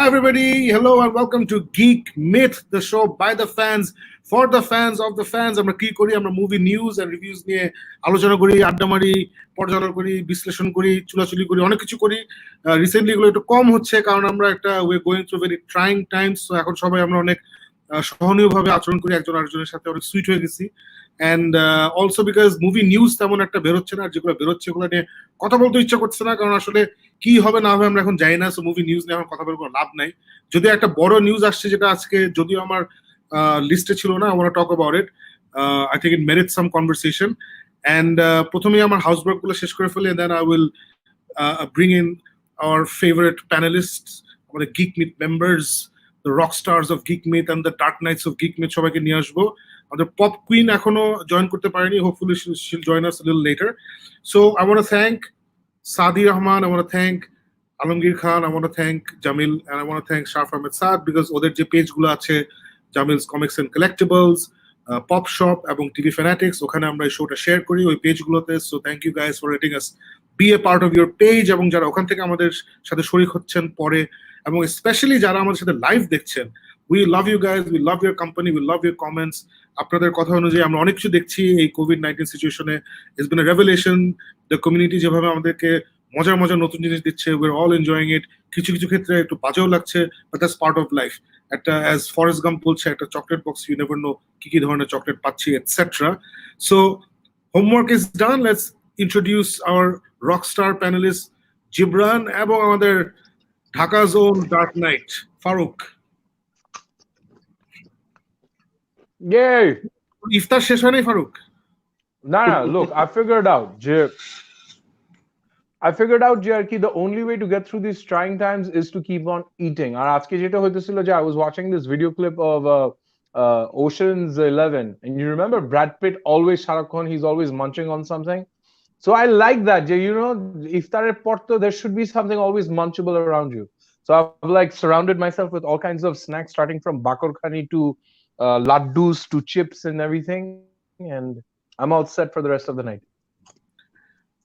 everybody. Hello and welcome to Geek Myth, the show by the fans, for the fans, of the fans. আমরা কি করি? আমরা movie news and reviews নিয়ে আলোচনা করি, আড্ডা মারি, পর্যালোচনা করি, বিশ্লেষণ করি, চুলাচুলি করি, অনেক কিছু করি। রিসেন্টলি এগুলো একটু কম হচ্ছে কারণ আমরা একটা going through very trying Times. So এখন সবাই আমরা অনেক সহনীয়ভাবে আচরণ করি, একজন আরেকজনের সাথে অনেক সুইট হয়ে গেছি। And also because movie news তেমন একটা বেরোচ্ছে না, আর যেগুলো বেরোচ্ছে ওগুলো নিয়ে কথা বলতে ইচ্ছা করছে না, কারণ আসলে কি হবে না হবে আমরা এখন জানি না। সো মুভি নিউজ নিয়ে এখন কথা বলে কোনো লাভ নাই। যদিও একটা বড় নিউজ আসছে যেটা আজকে যদিও আমার লিস্টে ছিল না, I want to talk about it. I think it merits some conversation. And প্রথমেই আমার হাউসওয়ার্ক গুলো শেষ করে ফেলি, then I will bring in our favourite panelists, আমাদের Geek Myth members, the rock stars of Geek Myth and the dark knights of Geek Myth, সবাইকে নিয়ে আসবো। আমাদের পপ কুইন এখনো জয়েন করতে পারেনি, hopefully she'll join us a little later. So I want to thank Saadi Rahman, I want to thank Alamgir Khan, I want to thank Jamil, and I want to thank Shaf Ahmed Saad because ওদের যে পেজগুলো আছে, Jamil's Comics and Collectibles, Pop Shop এবং TV Fanatics, ওখানে আমরা এই শোটা share করি ওই পেজগুলোতে। So thank you guys for letting us be a part of your page, এবং যারা ওখান থেকে আমাদের সাথে শরীক হচ্ছেন পরে, এবং স্পেশালি যারা আমাদের সাথে লাইভ দেখছেন, we love you guys, we love your company, we love your comments. আপনাদের কথা অনুযায়ী আমরা অনেক কিছু দেখছি এই কোভিড-19 সিচুয়েশনে। It's been a revelation, the community যেভাবে আমাদেরকে মজার মজার নতুন জিনিস দিচ্ছে, we are all enjoying it. কিছু কিছু ক্ষেত্রে একটু বাজেও লাগছে, but that's part of life. একটা অ্যাজ ফরেস্ট গাম্প বলছে, একটা chocolate box, you never know কি কি ধরনের চকলেট পাচ্ছি etcetera. So homework is done, let's introduce our rockstar panelist Jibran এবং আমাদের Dhaka's own dark knight Faruk. Yay! ইফতার শেষ হয় নাই Faruk? No, look, I figured out Jerky, the only way to get through these trying times is to keep on eating. And আজকে যেটা হইতেছিল যে I was watching this video clip of Ocean's 11, and you remember Brad Pitt always সারাক্ষণ he's always munching on something. So I like that, you know, iftarer porto there should be something always munchable around you. So I've like surrounded myself with all kinds of snacks, starting from bakor khani to laddus to chips and everything, and I'm all set for the rest of the night.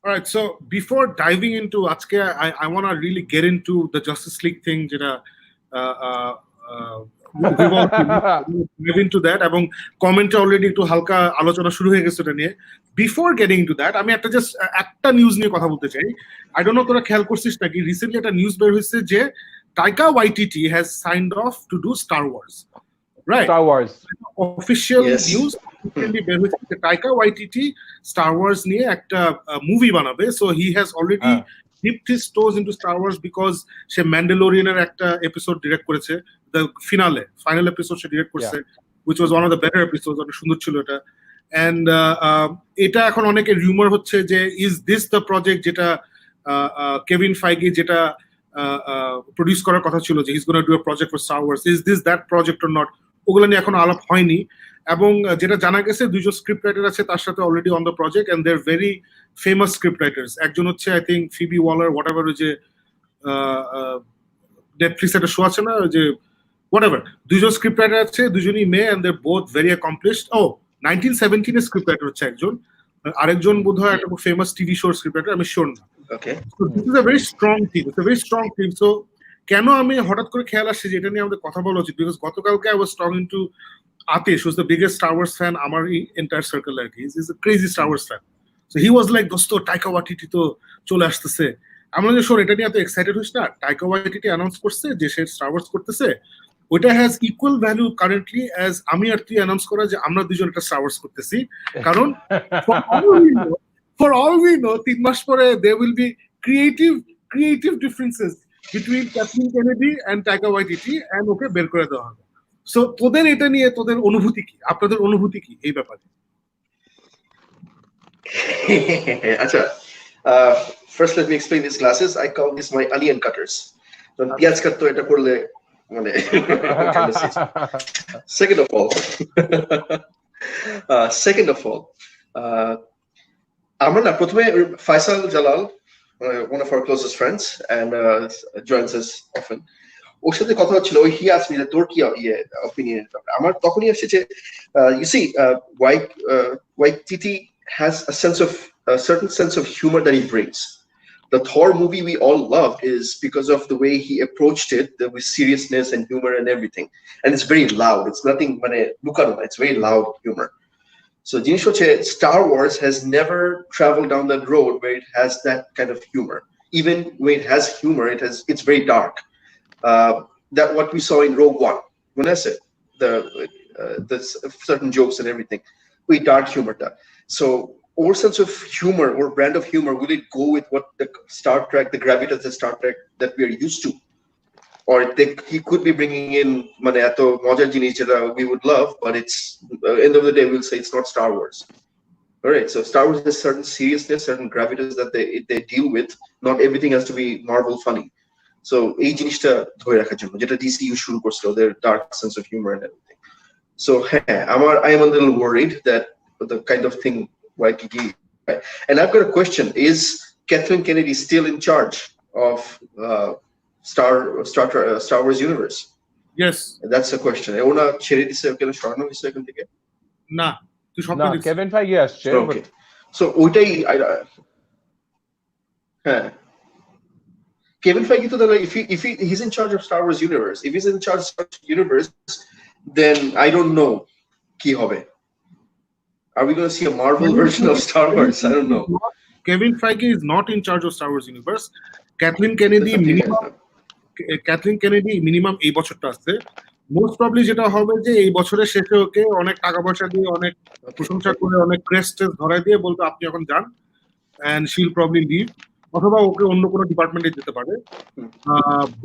All right, so before diving into Ajke, I want to really get into the Justice League thing. We've all move into that, এবং কমেন্টে already একটু হালকা আলোচনা শুরু হয়ে গেছে এটা নিয়ে। বিফোর গেটিং ইনটু দ্যাট, আমি একটা নিউজ নিয়ে কথা বলতে চাই। আই ডোন্ট নো তোরা খেয়াল করছিস নাকি, রিসেন্টলি একটা নিউজ বের হয়েছে যে Taika Waititi has signed off to do Star Wars. Right. Star Wars. Official news বের হয়েছে টাইকা ওয়াইটিটি স্টার ওয়ার্স নিয়ে একটা মুভি বানাবে। So he has already dipped his toes into Star Wars because সে ম্যান্ডালোরিয়ানের একটা এপিসোড ডিরেক্ট করেছে, the final episode say direct করেছে, which was one of the better episodes, অনেক সুন্দর ছিল এটা। এন্ড এটা এখন অনেকে রিউমার হচ্ছে যে ইজ দিস দ্য প্রজেক্ট যেটা কেভিন ফাইগি যেটা প্রডিউস করার কথা ছিল, যে he is gonna do a project for Star Wars, is this that project or not, ওগুলো নিয়ে এখন আলাপ হয়নি। এবং যেটা জানা গেছে দুইজন স্ক্রিপ্ট রাইটার আছে তার সাথে already on the project, and they are very famous script writers. একজন হচ্ছে I think Phoebe Waller, whatever, ওই যে নেটফ্লিক্স একটা শো আছে না, ওই যে হোয়াট এভার, দুইজন স্ক্রিপ্ট রাইটার আছে, দুজনই মেয়ে, and they are both very accomplished. 1917 এর স্ক্রিপ্ট রাইটার হচ্ছে একজন, আরেকজন বোধহয় একটা খুব ফেমাস টিভি শোর স্ক্রিপ্ট রাইটার, আমি শিওর না। Okay, so this is a very strong team. It's a very strong team. So কেন আমি হঠাৎ করে খেয়াল আসছে যে এটা নিয়ে আমাদের কথা বলা উচিত, বিকজ গতকালকে I was talking to Atish, who's the biggest Star Wars fan আমার entire circle আর কি। He's a crazy Star Wars fan. So he was like, দোস্ত টাইকা ওয়াইটিটি তো চলে আসতেছে। আমরা যে শোন এটা নিয়ে এত এক্সাইটেড হইস না, টাইকা ওয়াইটিটি অ্যানাউন্স করছে যে সে স্টার ওয়ার্স করতেছে, ওইটা has equal value currently as আমি আর তুই অ্যানাউন্স করা যে আমরা দুজন একটা স্টার ওয়ার্স করতেছি। কারণ for all we know 3 মাস পরে there will be creative differences between Kathleen Kennedy and Taika Waititi, and ওকে বের করে দেওয়া হবে। সো তোদের এটা নিয়ে তোদের অনুভূতি কি, আপনাদের অনুভূতি কি এই ব্যাপারে? আচ্ছা, first let me explain these glasses. I call these my onion cutters. So পিয়াজ কাটতো এটা করলে মানে second of all আমরা না প্রথমে Faisal Jalal, one of our closest friends, and joins us often, ওর সাথে কথা হচ্ছিল, he asked me তোর কি opinion, আমার তখনই আসছে যে you see Waititi has a certain sense of humor that he brings, The Thor movie we all loved is because of the way he approached it, with seriousness and humor and everything. And it's very loud. It's nothing, it's very loud humor. So জিনিস হচ্ছে Star Wars has never traveled down that road where it has that kind of humor. Even when it has humor, it's very dark. That what we saw in Rogue One, when I said the certain jokes and everything, very dark humor. So our sense of humor or brand of humor, will it go with what the Star Trek, the gravitas of Star Trek that we are used to? Or he could be bringing in eto mojar jinish jeta we would love, but it's end of the day we'll say it's not Star Wars. All right, so Star Wars has certain seriousness, certain gravitas that they deal with. Not everything has to be Marvel funny. So এই জিনিসটা ধরে রাখার জন্য যেটা DCU শুরু করছিল, their dark sense of humor and everything. So I am a little worried that the kind of thing Waikiki. And I've got a question: is Kathleen Kennedy still in charge of Star Wars universe? Yes. That's the question. ওনা ছেড়ে দিছে ওকে সরানো হয়েছে এখান থেকে? না, তুই স্বপ্ন না, দেখছিস। Kevin Feige আসছে। Okay. So ওইটাই হ্যাঁ Kevin Feige তো তাহলে if he's in charge of Star Wars universe, if he's in charge of Star Wars universe, then I don't know কি হবে. Are we going to see a Marvel version of Star Wars? I don't know. Kevin Feige is not in charge of Star Wars universe. Kathleen Kennedy minimum এই বছরটা আছে। Most probably যেটা হবে যে এই বছরের শেষে ওকে অনেক টাকা পয়সা দিয়ে, অনেক প্রশংসা করে, অনেক ক্রেস্ট ধরাই দিয়ে বলতে আপনি এখন যান, and she'll probably leave, অথবা ওকে অন্য কোনো ডিপার্টমেন্টে যেতে পারে।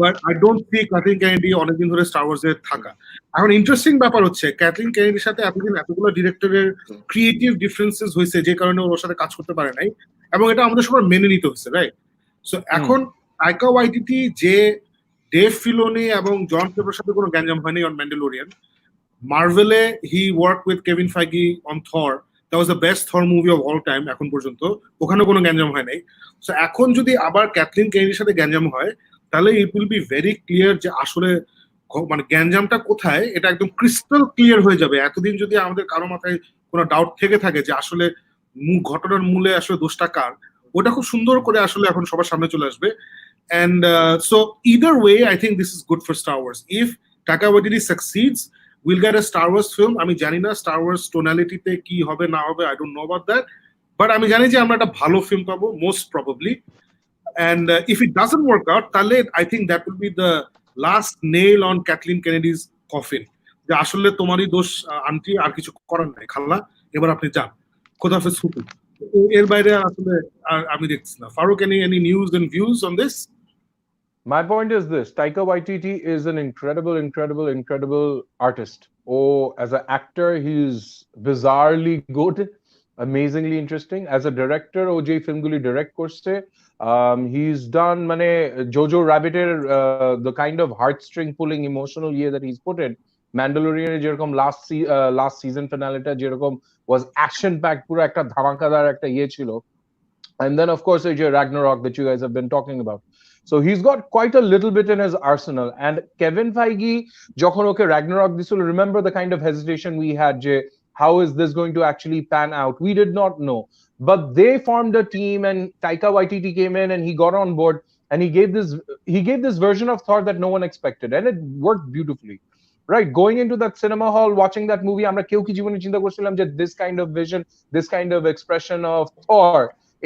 But I don't think Kathleen Kennedy অনেকদিন ধরে স্টার ওয়ার্স এ থাকা। এখন ইন্টারেস্টিং ব্যাপার হচ্ছে Kathleen Kennedyর সাথে এতদিন এতগুলো ডিরেক্টরের ক্রিয়েটিভ ডিফারেন্সেস হয়েছে, যে কারণে ওর সাথে কাজ করতে পারে নাই, এবং এটা আমাদের সবার মেনে নিতে হচ্ছে, রাইট? সো এখন টাইকা ওয়াইটিটি যে ডেভ ফিলোনি এবং জন ফেভারের সাথে কোনো গ্যাঞ্জাম হয়নি অন ম্যান্ডেলোরিয়ান, মার্ভেলে he work with Kevin Feige on Thor, that was the best Thor movie of all time এখন পর্যন্ত, ওখানে কোনো গ্যাঞ্জাম হয় নাই। সো এখন যদি আবার ক্যাথলিন কেনেডির সাথে গ্যাঞ্জাম হয়, তাহলে it will be very clear যে আসলে মানে গ্যাঞ্জামটা কোথায়, এটা একদম ক্রিস্টাল ক্লিয়ার হয়ে যাবে। এতদিন যদি আমাদের কারো মাথায় কোনো ডাউট থেকে থাকে যে আসলে ঘটনার মূলে আসলে দোষটা কার, ওটা খুব সুন্দর করে আসলে এখন সবার সামনে চলে আসবে। And so either way, I think this is good for Star Wars. If Taika Waititi succeeds, we'll get a Star Wars film. আমি জানি না Star Wars tonality তে কি হবে না হবে, I don't know about that. But আমি জানি যে আমরা একটা ভালো ফিল্ম পাবো, most probably. And if it doesn't work out, তাহলে I think that will be the last nail on Kathleen Kennedy's coffin. যে আসলে তোমারই দোষ আন্টি, আর কিছু করার নাই, খাল্লা, এবার আপনি যান, খোদাফেজ ফুটু। এর বাইরে আসলে আমি দেখছি না। Faruk, any news and views on this? My point is this: Taika Waititi is an incredible artist. Oh, as an actor, he's bizarrely good, amazingly interesting. As a director, OJ filmguli direct korche. He's done Jojo Rabbitir, the kind of heartstring pulling emotional year that he's put in. Mandalorian যেরকম last season finale টা যেরকম was action packed, পুরো একটা ধামাকাদার একটা ইয়ে ছিল। And then of course এই যে Ragnarok that you guys have been talking about. So he's got quite a little bit in his arsenal. And Kevin Feige যখন ওকে Ragnarok দিছিল, remember the kind of hesitation we had যে how is this going to actually pan out? We did not know. But they formed a team and Taika Waititi came in and he got on board and he gave this version of Thor that no one expected, and it worked beautifully. Right, going into that cinema hall, watching that movie, আমরা কেউ কি জীবনে চিন্তা করছিলাম যে this kind of vision, this kind of expression of Thor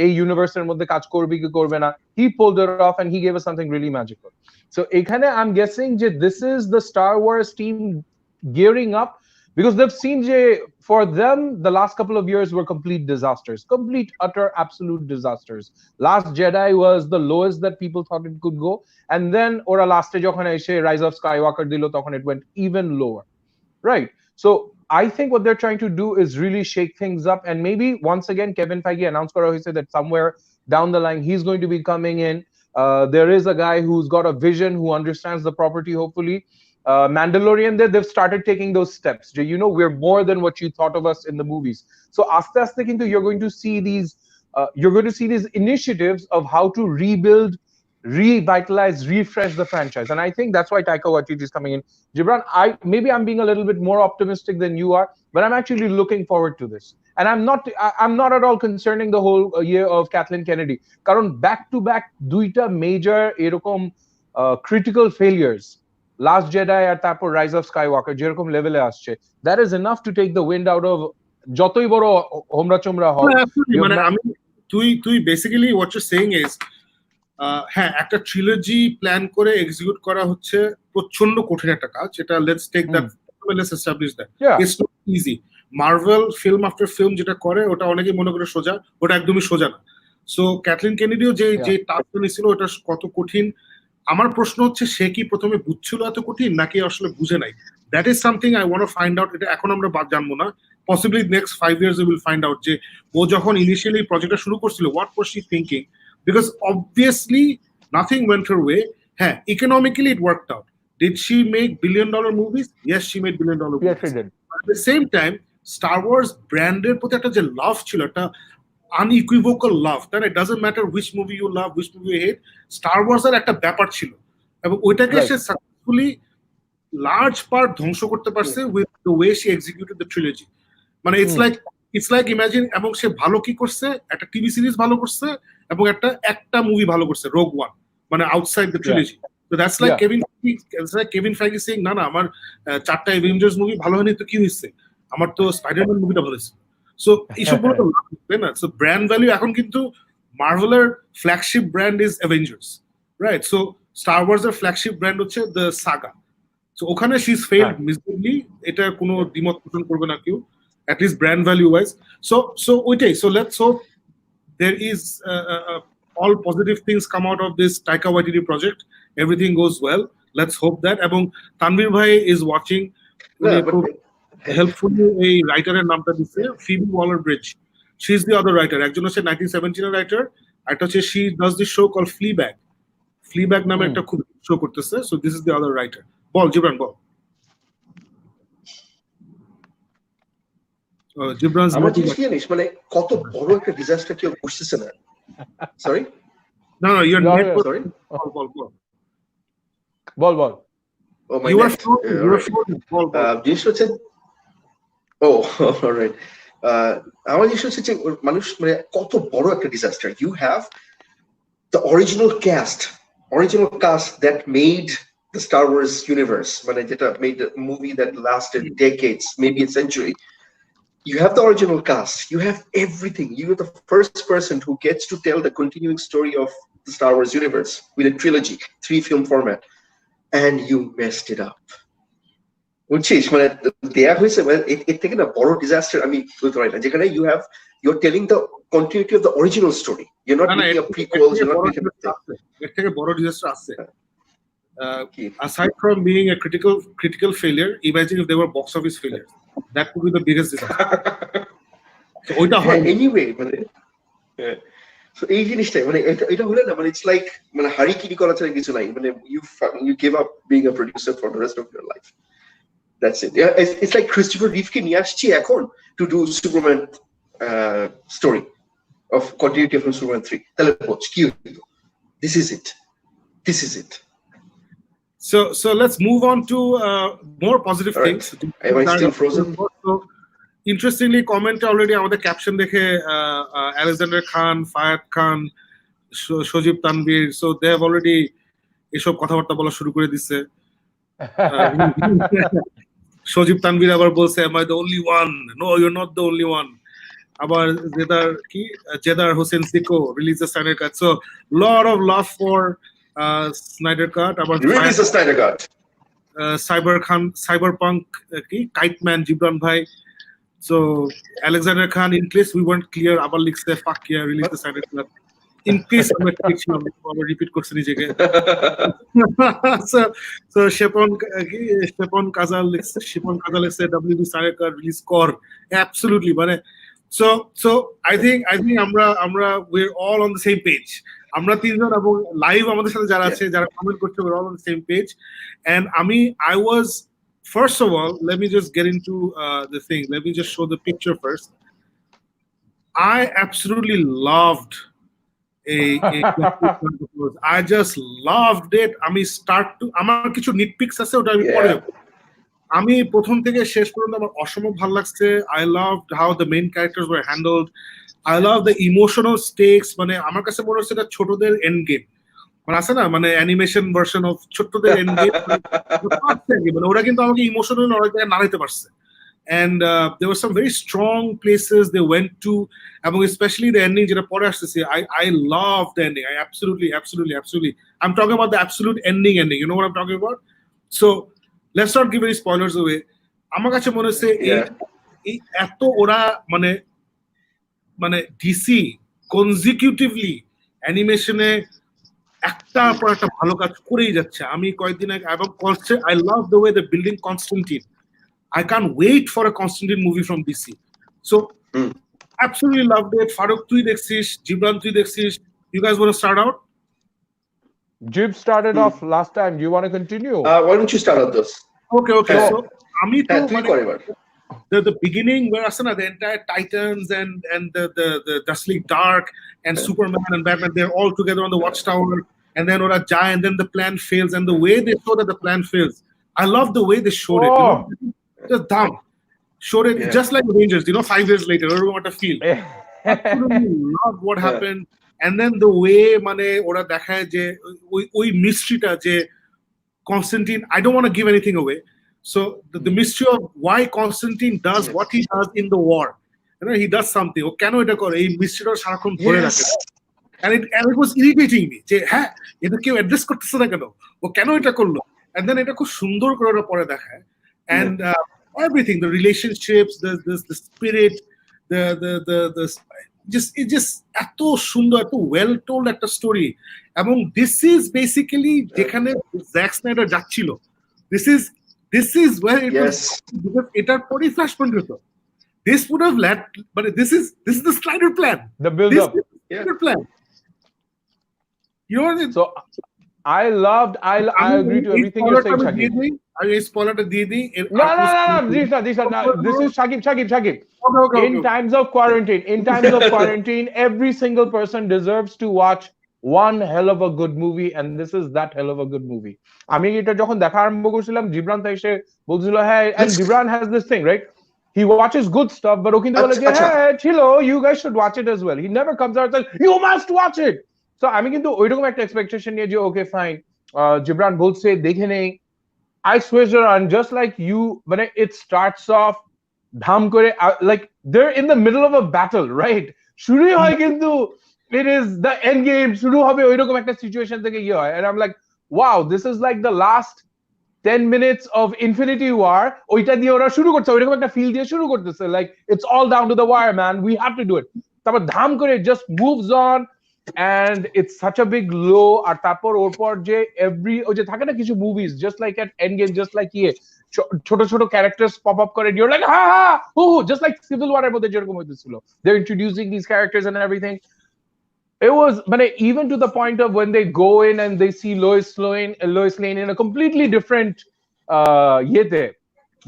এই ইউনিভার্সের মধ্যে কাজ করবে কি করবে না, he pulled it off and he gave us something really magical. So এখানে I'm guessing যে this is the Star Wars team gearing up, because they've seen যে for them the last couple of years were complete disasters, complete utter absolute disasters. Last Jedi was the lowest that people thought it could go, and then ওরা লাস্টে যখন এসে Rise of Skywalker দিল তখন it went even lower, right? So I think what they're trying to do is really shake things up, and maybe once again Kevin Feige announced kora hoyse that somewhere down the line he's going to be coming in. There is a guy who's got a vision, who understands the property, hopefully. Mandalorian, they've started taking those steps. You know, we're more than what you thought of us in the movies. So aste aste kintu you're going to see these initiatives of how to rebuild, revitalize, refresh the franchise. And I think that's why Taika Waititi is coming in. Gibran, maybe I'm being a little bit more optimistic than you are, but I'm actually looking forward to this. And I'm not at all concerning the whole year of Kathleen Kennedy. কারণ back to back দুইটা major এরকম critical failures, Last Jedi আর তারপর Rise of Skywalker যেরকম লেভেলে আসছে, that is enough to take the wind out of যতই বড় হোমরা চোমরা হোক। মানে আমি তুই basically what you're saying is হ্যাঁ, একটা ট্রিলজি প্ল্যান করে এক্সিকিউট করা হচ্ছে প্রচন্ড কঠিন একটা কাজ। এটা let's take that, let's establish that it's not easy. Marvel film after film যেটা করে ওটা অনেকেই মনে করে সোজা, ওটা একদমই সোজা না। সো ক্যাথলিন কেনেডিও যে টাস্ক নিয়েছিল ওটা কত কঠিন, আমার প্রশ্ন হচ্ছে সে কি প্রথমে বুঝছিল এত কঠিন নাকি আসলে বুঝে নাই? That is something I want to find out. এটা এখন আমরা জানবো না, possibly next 5 years we will find out যে ও যখন ইনিশিয়ালি প্রজেক্টটা শুরু করছিল what was she thinking, because obviously nothing went her way. হ্যাঁ, economically it worked out. Did she make billion-dollar movies? Yes, she made billion-dollar movies. Yes, she did. But at the same time, Star Wars ব্র্যান্ডের প্রতি একটা যে লাভ ছিল, একটা unequivocal love, তাই না? It doesn't matter which movie you love, which movie you hate, Star Wars এর একটা ব্যাপার ছিল, এবং ওইটাকে সে সাকসেসফুলি লার্জ পার্ট ধ্বংস করতে পারছে with the way she executed the trilogy. মানে it's like imagine, এবং সে ভালো কি করছে, একটা টিভি সিরিজ ভালো করছে এবং একটা মুভি ভালো করছে, রোগ ওয়ান, মানে outside the trilogy. So that's like Kevin Feige saying না আমার 4টা অ্যাভেঞ্জার্স মুভি ভালো হয়নি তো কি হয়েছে, আমার তো স্পাইডারম্যান মুভিটা ভালো হয়েছে। সো এইসব বলে তো লাভ হবে না। সো ব্র্যান্ড ভ্যালু এখন কিন্তু মার্ভেলের flagship brand is Avengers, right? So Star Wars এর ফ্ল্যাগশিপ ব্র্যান্ড হচ্ছে দ্য সাগা। সো ওখানে শি ইজ ফেইলড মিজারলি, এটা কোনো দ্বিমত পোষণ করবে না কেউ, at least brand value wise. So okay, so let's hope there is all positive things come out of this Taika Waititi project, everything goes well, let's hope that. Ebong Tanvir bhai is watching, helpfully a writer এর নামটা দিছে Phoebe Waller-Bridge, she's the other writer, একজন হচ্ছে 1917 এর writer, একটা হচ্ছে she does this show called Fleabag নামে একটা খুব শো করতেছে, so this is the other writer. বল জিবরান বল। আমার জিনিস কি জানিস, মানে কত বড় একটা ডিজাস্টার কেউ বুঝতেছে না। Sorry no you're not sorry ball oh my জিনিস হচ্ছে alright আমার জিনিস হচ্ছে যে মানুষ মানে কত বড় একটা disaster. You have the original cast that made the Star Wars universe, মানে যেটা made the movie that lasted decades, maybe a century. You have the original cast, you have everything, you're the first person who gets to tell the continuing story of the Star Wars universe with a trilogy, 3-film format, and you messed it up. বুঝছিস, মানে দেয়া হয়েছে, মানে এর থেকে না বড় disaster আমি বলতে পারি না, যেখানে you're telling the continuity of the original story, you're not making a prequel, you're not making এর থেকে বড় ডিজাস্টার আছে। Aside from being a critical failure, imagine if they were box office failures. That would be the biggest disaster. So oita hoy anyway, মানে so এই জিনিসটাই মানে এটা হলো না, মানে it's like মানে হারিকিরি করা ছাড়া কিছু নাই, মানে you give up being a producer for the rest of your life. That's it. It's like Christopher Reeve কে নিয়ে আসছি এখন to do Superman story of continuity from Superman 3. তাহলে watch কি হলো, this is it. So let's move on to more positive things. Am I still frozen? So, interestingly, comment already আমাদের caption দেখে Alexander Khan, Fayed Khan, Shojib Tanvir, so they have already এসব কথাবার্তা বলা শুরু করে দিচ্ছে। Shojib Tanvir আবার বলছে, am I the only one? No, you're not the only one. আবার জেদার Hossain সিকো release the Snydercut. So lot of love for Snydercut. About release the Snydercut. Cyberpunk ki Kiteman Jibran bhai. So Alexander Khan, in case we weren't clear, abar likhse fuck yeah, release the Snydercut. In case আমরা repeat করছি নিজেকে। So Shepon Kazal লিখছে WB Snydercut release কর, absolutely, মানে so I think আমরা we're all on the same page. আমরা তিনজন এবং লাইভ আমাদের সাথে যারা আছে, যারা কমেন্ট করছে, we're all on the same page. And I was, first of all, let me just get into the thing. Let me just show the picture first. I absolutely loved I just loved it. আমি আমার কিছু নিটপিক্স আছে, ওটা আমি পরে আমি প্রথম থেকে শেষ পর্যন্ত আমার অসম্ভব ভালো লাগছে। I love how the main characters were handled. I love the emotional stakes. মানে আমার কাছে মনে হচ্ছে এটা ছোটদের এন্ড গেম, মানে আছে না, মানে অ্যানিমেশন ভার্সন অফ ছোটদের এন্ড গেম। মানে ওরা কিন্তু আমাকে ইমোশনালি অনেক জায়গায় নাড়াইতে পারছে। And there were some very strong places they went to, এবং especially the ending যেটা পরে আসতেছে, I love the ending. I absolutely I'm talking about the absolute ending. You know what I'm talking about? So let's not give any spoilers away. আমার কাছে মনে হচ্ছে এই এত ওরা মানে মানে ডিসি কনজিকিউটিভলি অ্যানিমেশনে একটার পর একটা ভালো কাজ করেই যাচ্ছে। আমি কয়েকদিন আগে এবং I love the way they're building Constantine. I can't wait for a Constantine movie from DC. So absolutely loved it. Farooq, তুই দেখছিস, Gibran, তুই দেখছিস. You guys want to start out? Jib started off last time. Do you want to continue? Why don't you start on this? Okay. So আমি তো তুই কর এবার। The beginning where Asana, the entire Titans and the Justice League Dark and Superman and Batman, they're all together on the Watchtower, and then Ora Jai, and then the plan fails, and the way they show that the plan fails, I love the way they showed it. You know, just dumb. Showed it just like Avengers, 5 years later, I don't know what to feel. Absolutely love what happened. And then the way মানে ওরা দেখায় যে ওই মিস্ট্রিটা যে Constantine, I don't want to give anything away. So the mystery of why Constantine does what he does in the war. You know, he does something. ও কেন এটা করে, এই মিস্ট্রিটা সারাক্ষণ ধরে রাখে। And it was irritating me যে হ্যাঁ এটা কেউ অ্যাড্রেস করতেছে না কেন, ও কেন এটা করলো। And then এটা খুব সুন্দর করে ওরা পরে দেখায়। And everything, the relationships, the spirit, the it just এত সুন্দর, এত well told একটা story. এবং this is basically যেখানে জ্যাক স্নাইডার যাচ্ছিল, this is where it was, because এটার পরই ফ্ল্যাশপয়েন্ট হতো। This would have led, but this is the Snyder plan. The build up. Snyder plan. You know what I mean? So I agree to everything you're saying, Shakib. Are you spoiler দিয়ে দিই? No. This is Shakib. Okay. In times of quarantine, every single person deserves to watch one hell of a good movie, and this is that hell of a good movie. আমি এটা যখন দেখা আরম্ভ করছিলাম, জিবরান তো এসে বলছিল হ্যাঁ, and Gibran has this thing, right? He watches good stuff, but ও কিন্তু বলে যে হ্যাঁ ছিল, you guys should watch it as well. He never comes out and says you must watch it. So আমি কিন্তু ওইরকম একটা এক্সপেকটেশন নিয়ে যে ওকে ফাইন, জিবরান বলছে দেখে নেই। I switched it on just like you, when it starts off dham kore, like they're in the middle of a battle, right? Shuru hoy kintu it is the end game, shuru hobe oirokom ekta situation theke iye hoy, and I'm like, wow, this is like the last 10 minutes of Infinity War. Oita diye ora shuru korche, oirokom ekta feel diye shuru korteche, like it's all down to the wire, man, we have to do it. Tapor dham kore it just moves on, and it's such a big low. Ar tapor or por je every oy je thake na kichu movies just like at Endgame, just like iye choto characters pop up করে, you're like ha just like Civil War এর মধ্যে যেরকম হইতেছিল, they're introducing these characters and everything. It was, but even to the point of when they go in and they see Lois Lane in a completely different yete,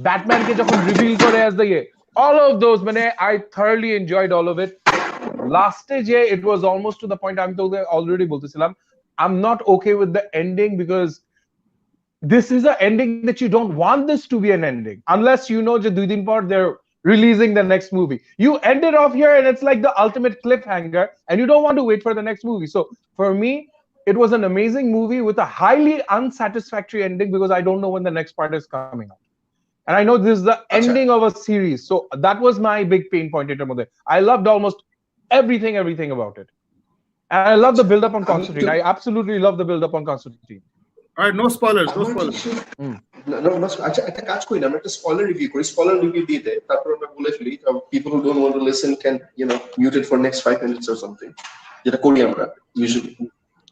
Batman ke jokhon reveal kore as the all of those, I thoroughly enjoyed all of it. Last stage it was almost to the point I'm told already boltesilam, I'm not okay with the ending, because this is an ending that you don't want this to be an ending, unless you know je 2 din por they're releasing the next movie. You end it off here and it's like the ultimate cliffhanger, and you don't want to wait for the next movie. So for me, it was an amazing movie with a highly unsatisfactory ending, because I don't know when the next part is coming out, and I know this is the ending of a series. So that was my big pain point in terms. I loved almost everything about it, and I love the build up on Constantine. I absolutely love the build up on Constantine. All right, no spoilers. No, আচ্ছা একটা কাজ করি না, আমরা একটা spoiler review করি, spoiler review দিয়ে দেই, তারপর আমরা বলে ফেলি, people who don't want to listen can mute it for next 5 minutes or something, যেটা করি আমরা usually.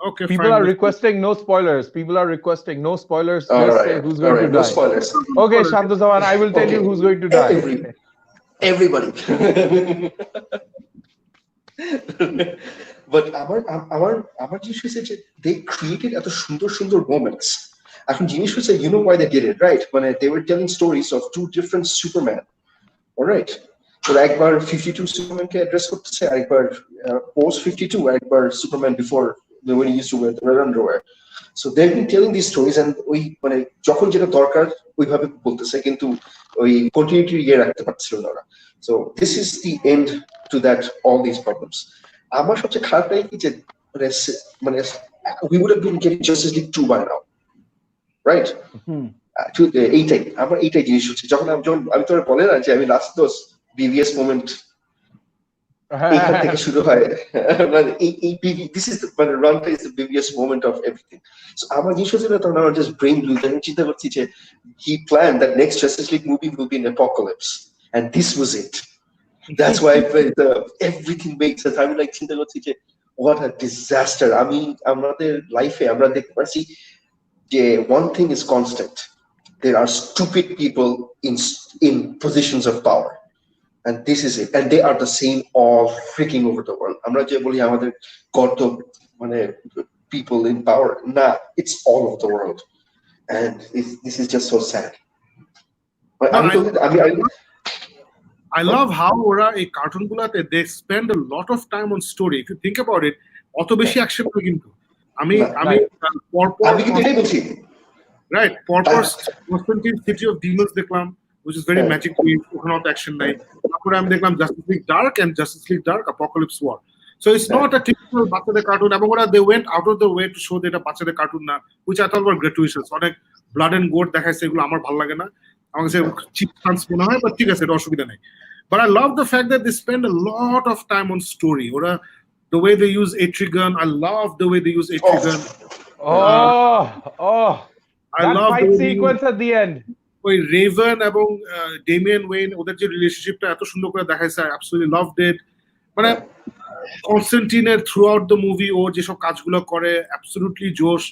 Okay, people are requesting no spoilers. Just say who's going to die. No spoilers. Okay, Shantu Sawan, I will tell you who's going to die. Everybody. But আমার জিনিস হচ্ছে যে they created এত সুন্দর moments. এখন জিনিস হচ্ছে, you know why they did it, right? When they were telling stories of 2 different Superman, all right? So একবার 52 Superman কে address করতেছে, আরেকবার post 52, আরেকবার Superman before when he used to wear the red underwear. So they have been telling this stories and ওই মানে যখন যেটা দরকার ওইভাবে বলতেছে, কিন্তু ওই কন্টিনিউটি ইয়ে রাখতে পারছিল না ওরা। So this is the end to that all this problems. আমার সবচেয়ে খারাপ লাগে কি যে মানে we would have been getting Justice League 2 by now, right? এইটাই আমার এইটাই জিনিস হচ্ছে, যখন আমি তোরা বলে না যে আমি লাস্ট দোস বিভিএস মোমেন্ট এখান থেকে শুরু হয়, মানে এই দিস ইজ মানে রানটা is the BVS moment of everything. So আমার জিনিস হচ্ছে তখন আমার জাস্ট ব্রেইন ব্লু, আমি চিন্তা করছি যে he plan that next Justice League movie will be in Apocalypse and this was it. That's why everything makes sense. আমি লাইক চিন্তা করছি যে what a disaster. আমি আমাদের লাইফে আমরা দেখতে পাচ্ছি যে one thing is constant, there are stupid people in positions of power, and this is it, and they are the same all freaking over the world. আমরা যে বলি আমাদের গত মানে people in power, না, it's all over the world, and this is just so sad. I love how ওরা এই cartoon গুলাতে they spend a lot of time on story. If you think about it, অত বেশি action হয় কিন্তু আমি পরপর রাইট পরপর কনস্টান্টিন সিটি অফ ডিমন্স দেখলাম, which is very magic to ওখানে অত অ্যাকশন নাই। তারপরে আমি দেখলাম Justice League Dark and Justice League Dark Apokolips War. So it's not a typical বাচ্চাদের কার্টুন, এবং ওরা they went out of the way to show that এটা বাচ্চাদের কার্টুন না, which I thought were gratuitous. অনেক ব্লাড এন্ড গোর দেখাইছে, এগুলো আমার ভালো লাগে না, আমার কাছে চিপ চান্স মনে হয়, বাট ঠিক আছে, এটা অসুবিধা নেই। But I love the fact that they spend a lot of time on story. Or the way they use Attribution, I love the way they use Attribution. I love fight sequence at the end. ওই Raven এবং Damian when ওদের যে রিলেশনশিপটা এত সুন্দর করে দেখাইছে, I absolutely loved it. মানে কনস্টান্টিনের through out the movie ও যেসব কাজগুলো করে absolutely জোশ,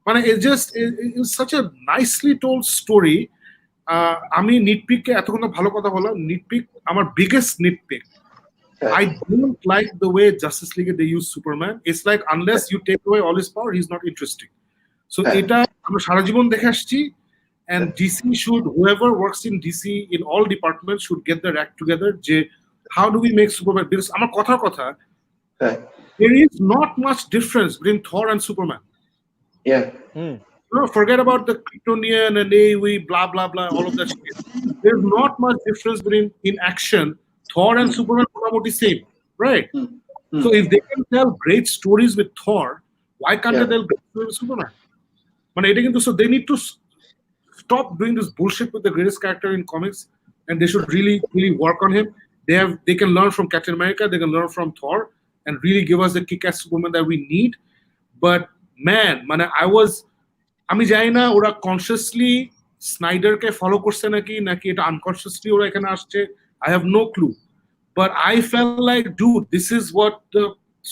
মানে it's such a nicely told story. আমি নিটপিককে এতক্ষণ ভালো কথা বললাম, নিটপিক আমার biggest নিটপিক, I don't like the way Justice League they use Superman. It's like unless you take away all his power, he's not interesting. So এটা আমরা সারা জীবন দেখে আসছি, and DC should, whoever works in DC in all departments should get their act together. যে how do we make Superman? Because আমার কথা there is not much difference between Thor and Superman. Yeah. No, forget about the Kryptonian and we blah blah blah, all of that shit. There's not much difference between in action. Thor and Superman are the same, right? So if they can tell great stories with Thor, why can't they tell great stories with Superman? So they need to stop doing this bullshit with the greatest character in comics, and they should really work on him. They can learn from Captain America, they can learn from Thor, and really give us the kick-ass Superman that we need. But man, আমি জানি না ওরা consciously স্নাইডারকে follow করছে নাকি এটা unconsciously ওরা এখানে আসছে, I have no clue. But I felt like, dude, this is what the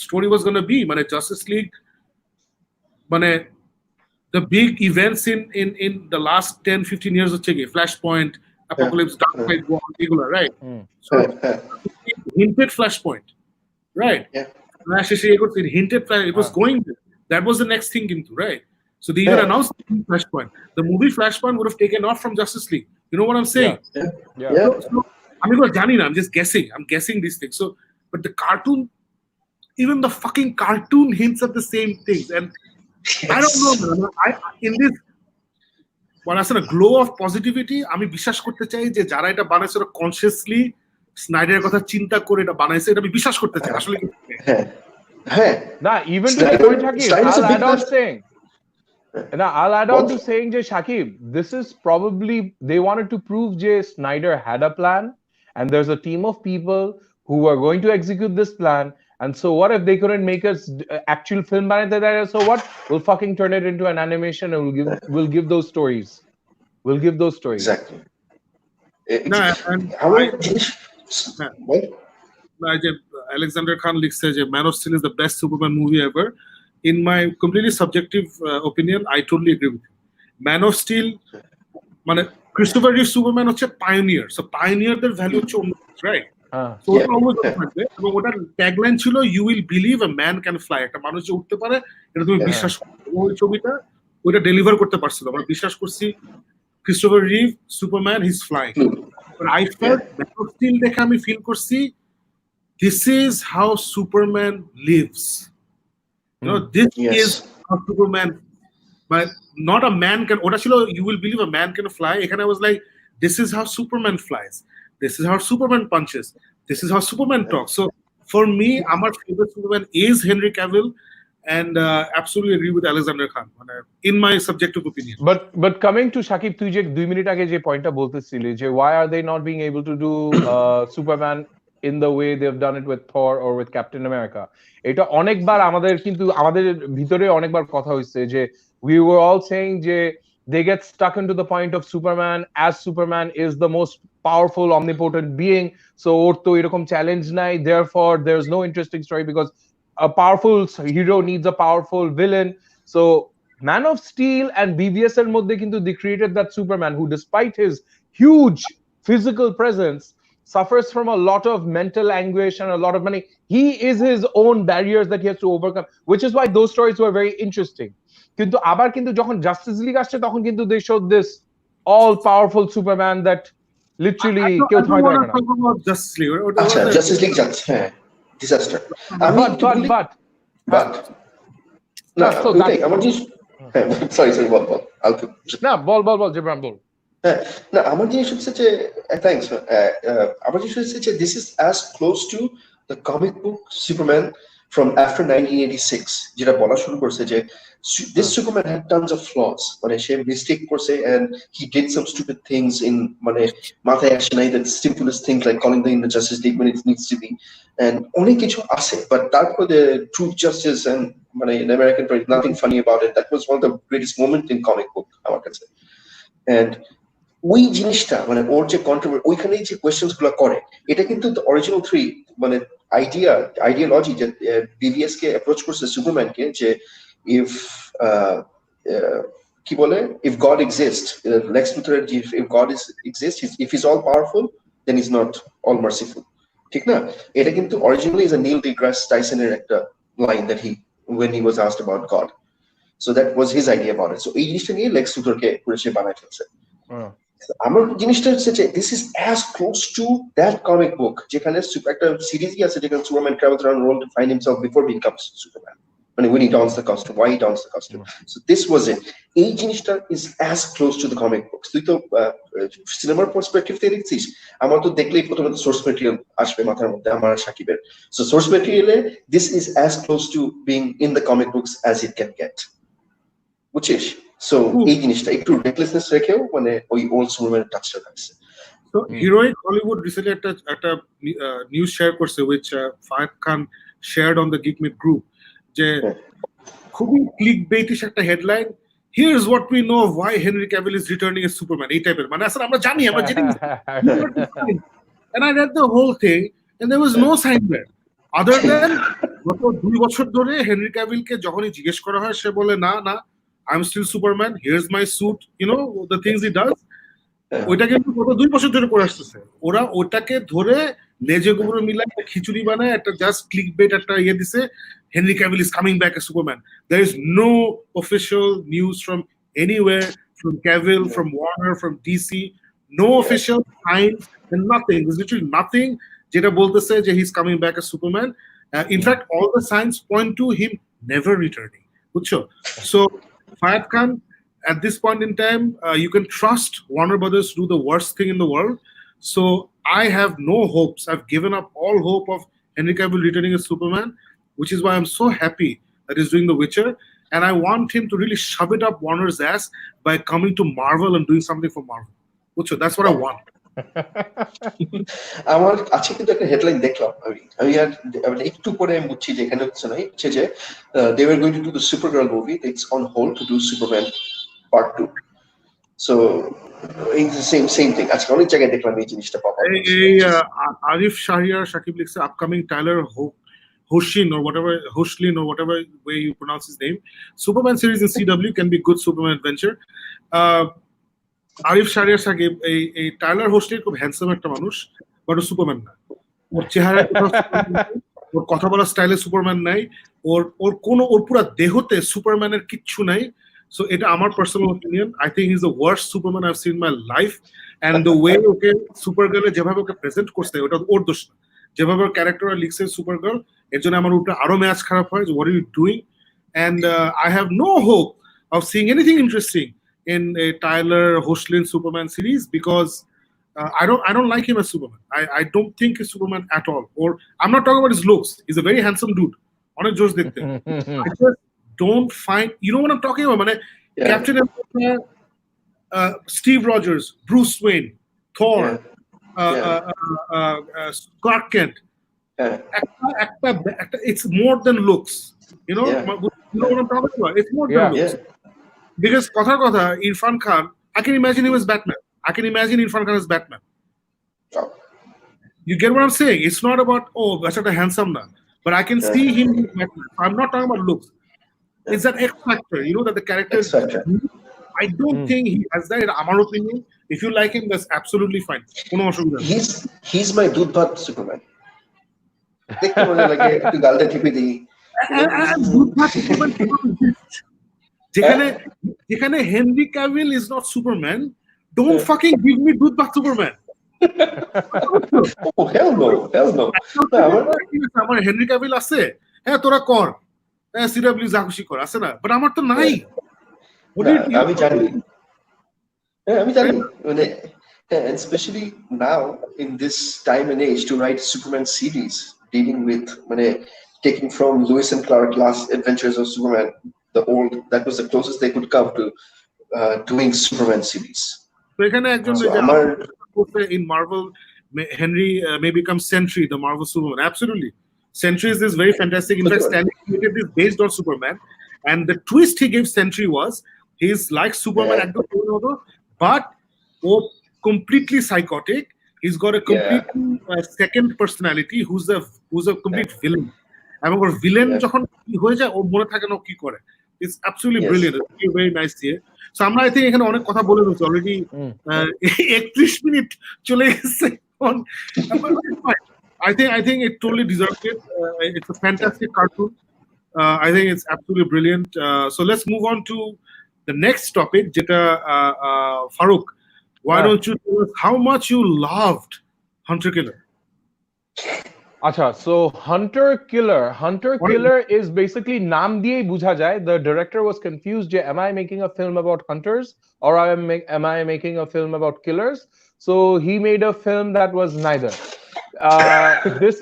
story was going to be. মানে Justice League, মানে the big events in the last 10-15 years হচ্ছে কি Flashpoint, Apokolips, Darkseid, এগুলো, right? So it hinted Flashpoint, right? Flash it hinted Flash, it was going there. That was the next thing into, right? So they even announced Flashpoint. The movie Flashpoint would have taken off from Justice League. You know what I'm saying? So, I'm just guessing. I'm guessing these things. So, but the cartoon, even the fucking cartoon hints at the same things. And I don't know, man. In this, when I said a glow of positivity, আমি বিশ্বাস করতে চাই যে যারা এটা বানাইছে ওরা consciously স্নাইডারের কথা চিন্তা করে এটা বানাইছে, এটা আমি বিশ্বাস করতে চাই আসলে। না, even to the point, I'll add on to saying, Jay Shakib, this is probably, they wanted to prove Jay Snyder had a plan, and there's a team of people who are going to execute this plan. And so what if they couldn't make us actual film by that? So what? We'll fucking turn it into an animation, and we'll give those stories. We'll give those stories. Exactly. Alexander Khan says Man of Steel is the best Superman movie ever. In my completely subjective opinion, I totally agree with you. Man of Steel, মানে Christopher Reeve Superman হচ্ছে pioneer. So pioneerদের value হচ্ছে অন্য, right? So ওটা always থাকবে, এবং ওটার tagline ছিল you will believe a man can fly. একটা মানুষ যে উঠতে পারে এটা তুমি বিশ্বাস করো। ওই ছবিটা ওইটা ডেলিভার করতে পারছিল, আমরা বিশ্বাস করছি Christopher Reeve Superman, he's flying. But I felt Man of Steel দেখে আমি ফিল করছি this is how Superman lives. You know, this is how Superman but not a man can ওটা ছিল you will believe a man can fly এখানে I was like this is how Superman flies, this is how Superman punches, this is how Superman talks. So for me আমার favorite Superman is Henry Cavill, and absolutely agree with Alexander Khan in my subjective opinion. But coming to Shakib, তুই যে 2 minute আগে যে পয়েন্টটা বলতেছিলি যে why are they not being able to do Superman in the way they've done it with Thor or with Captain America, এটা অনেকবার আমাদের কিন্তু আমাদের ভিতরে অনেকবার কথা হইছে যে we were all saying যে they get stuck into the point of Superman as Superman is the most powerful omnipotent being, so ওর তো এরকম চ্যালেঞ্জ নাই, therefore there's no interesting story because a powerful hero needs a powerful villain. So Man of Steel and BVS এর মধ্যে কিন্তু they created that Superman who despite his huge physical presence suffers from a lot of mental anguish and a lot of money. He is his own barriers that he has to overcome, which is why those stories were very interesting. কিন্তু আবার কিন্তু যখন justice league আসছে তখন কিন্তু they showed this all powerful Superman that literally কেউ থামাইতে পারবে না। আচ্ছা জাস্টিস লিগ যাচ্ছে হ্যাঁ disaster but না আমার জিনিস হ্যাঁ সরি বল না বল জিবরান বল। হ্যাঁ না আমার জিনিস হচ্ছে যে থ্যাঙ্কস আমার জিনিস হচ্ছে যে this is as close to the comic book Superman from after 1986 যেটা বলা শুরু করছে যে this Superman had tons of flaws মানে সে mistake করছে and he did some stupid things in মানে মাথায় আসে নাই that simplest things like calling the Justice League when it needs to be and অনেক কিছু আছে but তারপর the truth justice and মানে in American pride nothing funny about it, that was one of the greatest moment in comic book আমার কাছে। and ওই জিনিসটা মানে ওর যে কন্ট্রোভার্সি ওইখানে যে কোয়েশ্চেনস গুলো করে এটা কিন্তু অরিজিনাল 3 মানে আইডিয়োলজি যে বিভিএস কে অ্যাপ্রোচ করছে সুপারম্যানকে যে if কি বলে if God exists, Lex Luthor if God exists, if he's all powerful then he's not all merciful, ঠিক না? এটা কিন্তু originally is a Neil deGrasse Tyson এর একটা line that he when he was asked about God, so that was his idea about it. So এই জিনিসটা নিয়ে Lex Luthor কে পুরো সে বানায় ফেলছে। আমার জিনিসটা হচ্ছে যে this is as close to that comic book যেখানে একটা সিরিজই আছে যেখানে Superman travels around the world to find himself before he becomes Superman, when he dons the costume, why he dons the costume. So this was it. এই জিনিসটা is as close to the comic books. তুই তো সিনেমার perspective থেকে দেখছিস, আমার তো দেখলেই প্রথমে সোর্স ম্যাটেরিয়াল আসবে মাথার মধ্যে আমার সাকিবের। So source material this is as close to being in the comic books as it can get, বুঝছিস? So এই জিনিসটা একটু রেকলেসনেস রেখেও মানে ওই ওল্ড সুপারম্যান টাচটা থাকছে। So Heroic Hollywood recently একটা news share করছে which Fahad Khan shared on the Geek Myth group যে খুবই ক্লিকবেইটিশ একটা headline, here's what we know of why Henry Cavill is returning as Superman, এই টাইপের মানে আসলে আমরা জানি and I read the whole thing and there was no sign there other than গত 2 বছর ধরে হেনরি ক্যাভিলকে যখনই জিজ্ঞেস করা হয় সে বলে না I'm still Superman, here's my suit, you know the things he does, ওইটা কিন্তু গত 2 বছর ধরে করে আসতেছে। ওরা ওটাকে ধরে লেজে গোবরে মিলায় একটা খিচুড়ি বানায় একটা জাস্ট ক্লিকবেট একটা দিছে, Henry Cavill is coming back as Superman. There is no official news from anywhere, from Cavill, from Warner, from DC, no official signs and nothing. There's literally nothing যেটা বলতেছে যে he's coming back as Superman. In fact, all the signs point to him never returning. বুঝছো? So Fahad Khan, at this point in time, you can trust Warner Brothers to do the worst thing in the world. So I have no hopes. I've given up all hope of Henry Cavill returning as Superman, which is why I'm so happy that he's doing The Witcher. And I want him to really shove it up Warner's ass by coming to Marvel and doing something for Marvel. So that's what I want. আমার আজকে কিন্তু একটা headline দেখলাম আমি আর একটু পরে আমি বুঝছি যে এখানে হচ্ছে না হচ্ছে যে they were going to do the Supergirl movie, it's on hold to do Superman Part 2. So it's the same thing. আজকে অনেক জায়গায় দেখলাম এই জিনিসটা পাওয়া। এই আরিফ শাহরিয়ার সাকিব লিখছে upcoming Tyler Hoechlin or whatever way you pronounce his name, Superman series in CW can be good Superman adventure. Arif Shahriar Shakib এই টাইলার হোস্টলিন খুব হ্যান্ডসাম একটা মানুষ, বাট ও সুপারম্যান না। ওর চেহারা ওর কথা বলার স্টাইলে সুপারম্যান নাই, ওর পুরো দেহতে সুপারম্যানের কিচ্ছু নাই। সো এটা আমার personal opinion. I think is the worst Superman I have seen my life, and the way ওকে সুপারগার্লে যেভাবে ওকে প্রেজেন্ট করছে ওটা ওর দোষ না, যেভাবে ওর ক্যারেক্টার লিখছে সুপারগার্ল, এর জন্য আমার উপরে আরো ম্যাচ খারাপ হয়। What are you doing? And I have no hope of seeing anything interesting in a Tyler Hoechlin Superman series because I don't like him as Superman. I don't think he's Superman at all. Or I'm not talking about his looks. He's a very handsome dude. অনেক জোশ দেখতে। I just don't find, you know what I'm talking about? মানে Captain America, Steve Rogers, Bruce Wayne, Thor, Clark Kent. It's more than looks. You know what I'm talking about? It's more than looks. Because Kotha, Irfan Khan, I can imagine him as Batman. I can imagine Irfan Khan as Batman. You get what I'm saying? It's not about, oh, that's not a handsome now. But I can see him as Batman. I'm not talking about looks. It's that X factor, you know, that the character. I don't think he has that. In my opinion, if you like him, that's absolutely fine. He's my Dudbhat Superman. যেখানে Henry Cavill is not Superman, don't fucking give me Dudbhat Superman. Oh, hell no. আমার Henry Cavill আছে, হ্যাঁ তোরা কর, CW যা খুশি কর, আছে না, বাট আমার তো নাই। আমি জানি মানে, and especially now in this time and age to write Superman series dealing with মানে taking from Lewis and Clark last adventures of Superman, the old, that was the closest they could come to doing Superman series. So এখানে একজন in Marvel, Henry may become Sentry, the Marvel Superman. Absolutely. Sentry is this very fantastic. In fact, Stanley created this based on Superman. And the twist he gave Sentry was he's like Superman, but completely psychotic. He's got a completely second personality who's a complete villain. এবং ওর villain যখন কি হয়ে যায় ওর মনে থাকে না কি করে। It's absolutely brilliant. It's very nice here. So আমরা I think এখানে অনেক কথা বলে ফেলছি অলরেডি 31 মিনিট চলে গেছে। I think it totally deserved it. It's a fantastic cartoon. I think it's absolutely brilliant. So let's move on to the next topic, যেটা Farooq, why don't you tell us how much you loved Hunter Killer? Acha, so Hunter Killer is basically naam diye bujha jay. The director was confused. Am I making a film about hunters or am I making a film about killers? So he made a film that was neither. This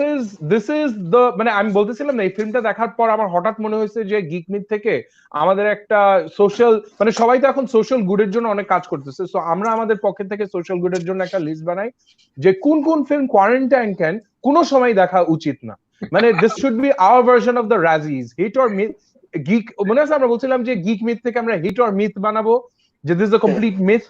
is the মানে আমি বলতেছিলাম না এই ফিল্মটা দেখার পর আমার হঠাৎ মনে হয়েছে যে গিক মিথ থেকে আমাদের একটা সোশ্যাল মানে সবাই তো এখন সোশ্যাল গুডের জন্য অনেক কাজ করতেছে, সো আমরা আমাদের পক্ষ থেকে সোশ্যাল গুডের জন্য একটা লিস্ট বানাই যে কোন কোন ফিল্ম কোয়ারেন্টাইন ক্যান কোনো সময় দেখা উচিত না। মানে this should be our version of the Razzies, hit or myth. Geek মনে আছে আমরা বলছিলাম যে গিক মিথ থেকে আমরা হিট অর মিথ বানাবো, যে this is a complete myth.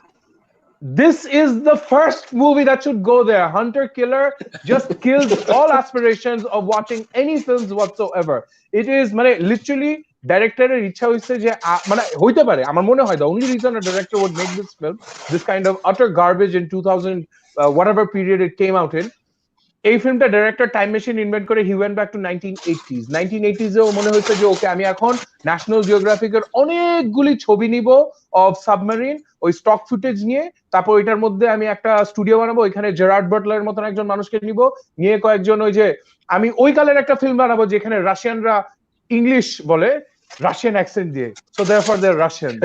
This is the first movie that should go there. Hunter Killer just kills all aspirations of watching any films whatsoever. It is মানে literally director-এর ইচ্ছা হইছে যে মানে হইতে পারে আমার মনে হয় the only reason a director would make this film, this kind of utter garbage in 2000 whatever period it came out in, এই ফিল্মটা ডাইরেক্টর টাইম মেশিন ইনভেন্ট করে he went back to 1980s এও মনে হচ্ছে যে ওকে আমি এখন ন্যাশনাল জিওগ্রাফিকের অনেকগুলি ছবি নিব অফ সাবমেরিন, ওই স্টক ফুটেজ নিয়ে, তারপর এটার মধ্যে আমি একটা স্টুডিও বানাবো, এখানে জেরার্ড বাটলারের মতন একজন মানুষকে নিব, নিয়ে কয়েকজন ওই যে আমি ওই কালের একটা ফিল্ম বানাবো যেখানে রাশিয়ানরা ইংলিশ বলে রাশিয়ান অ্যাকসেন্ট দিয়ে, সো দেয়ারফর দে আর রাশিয়ান।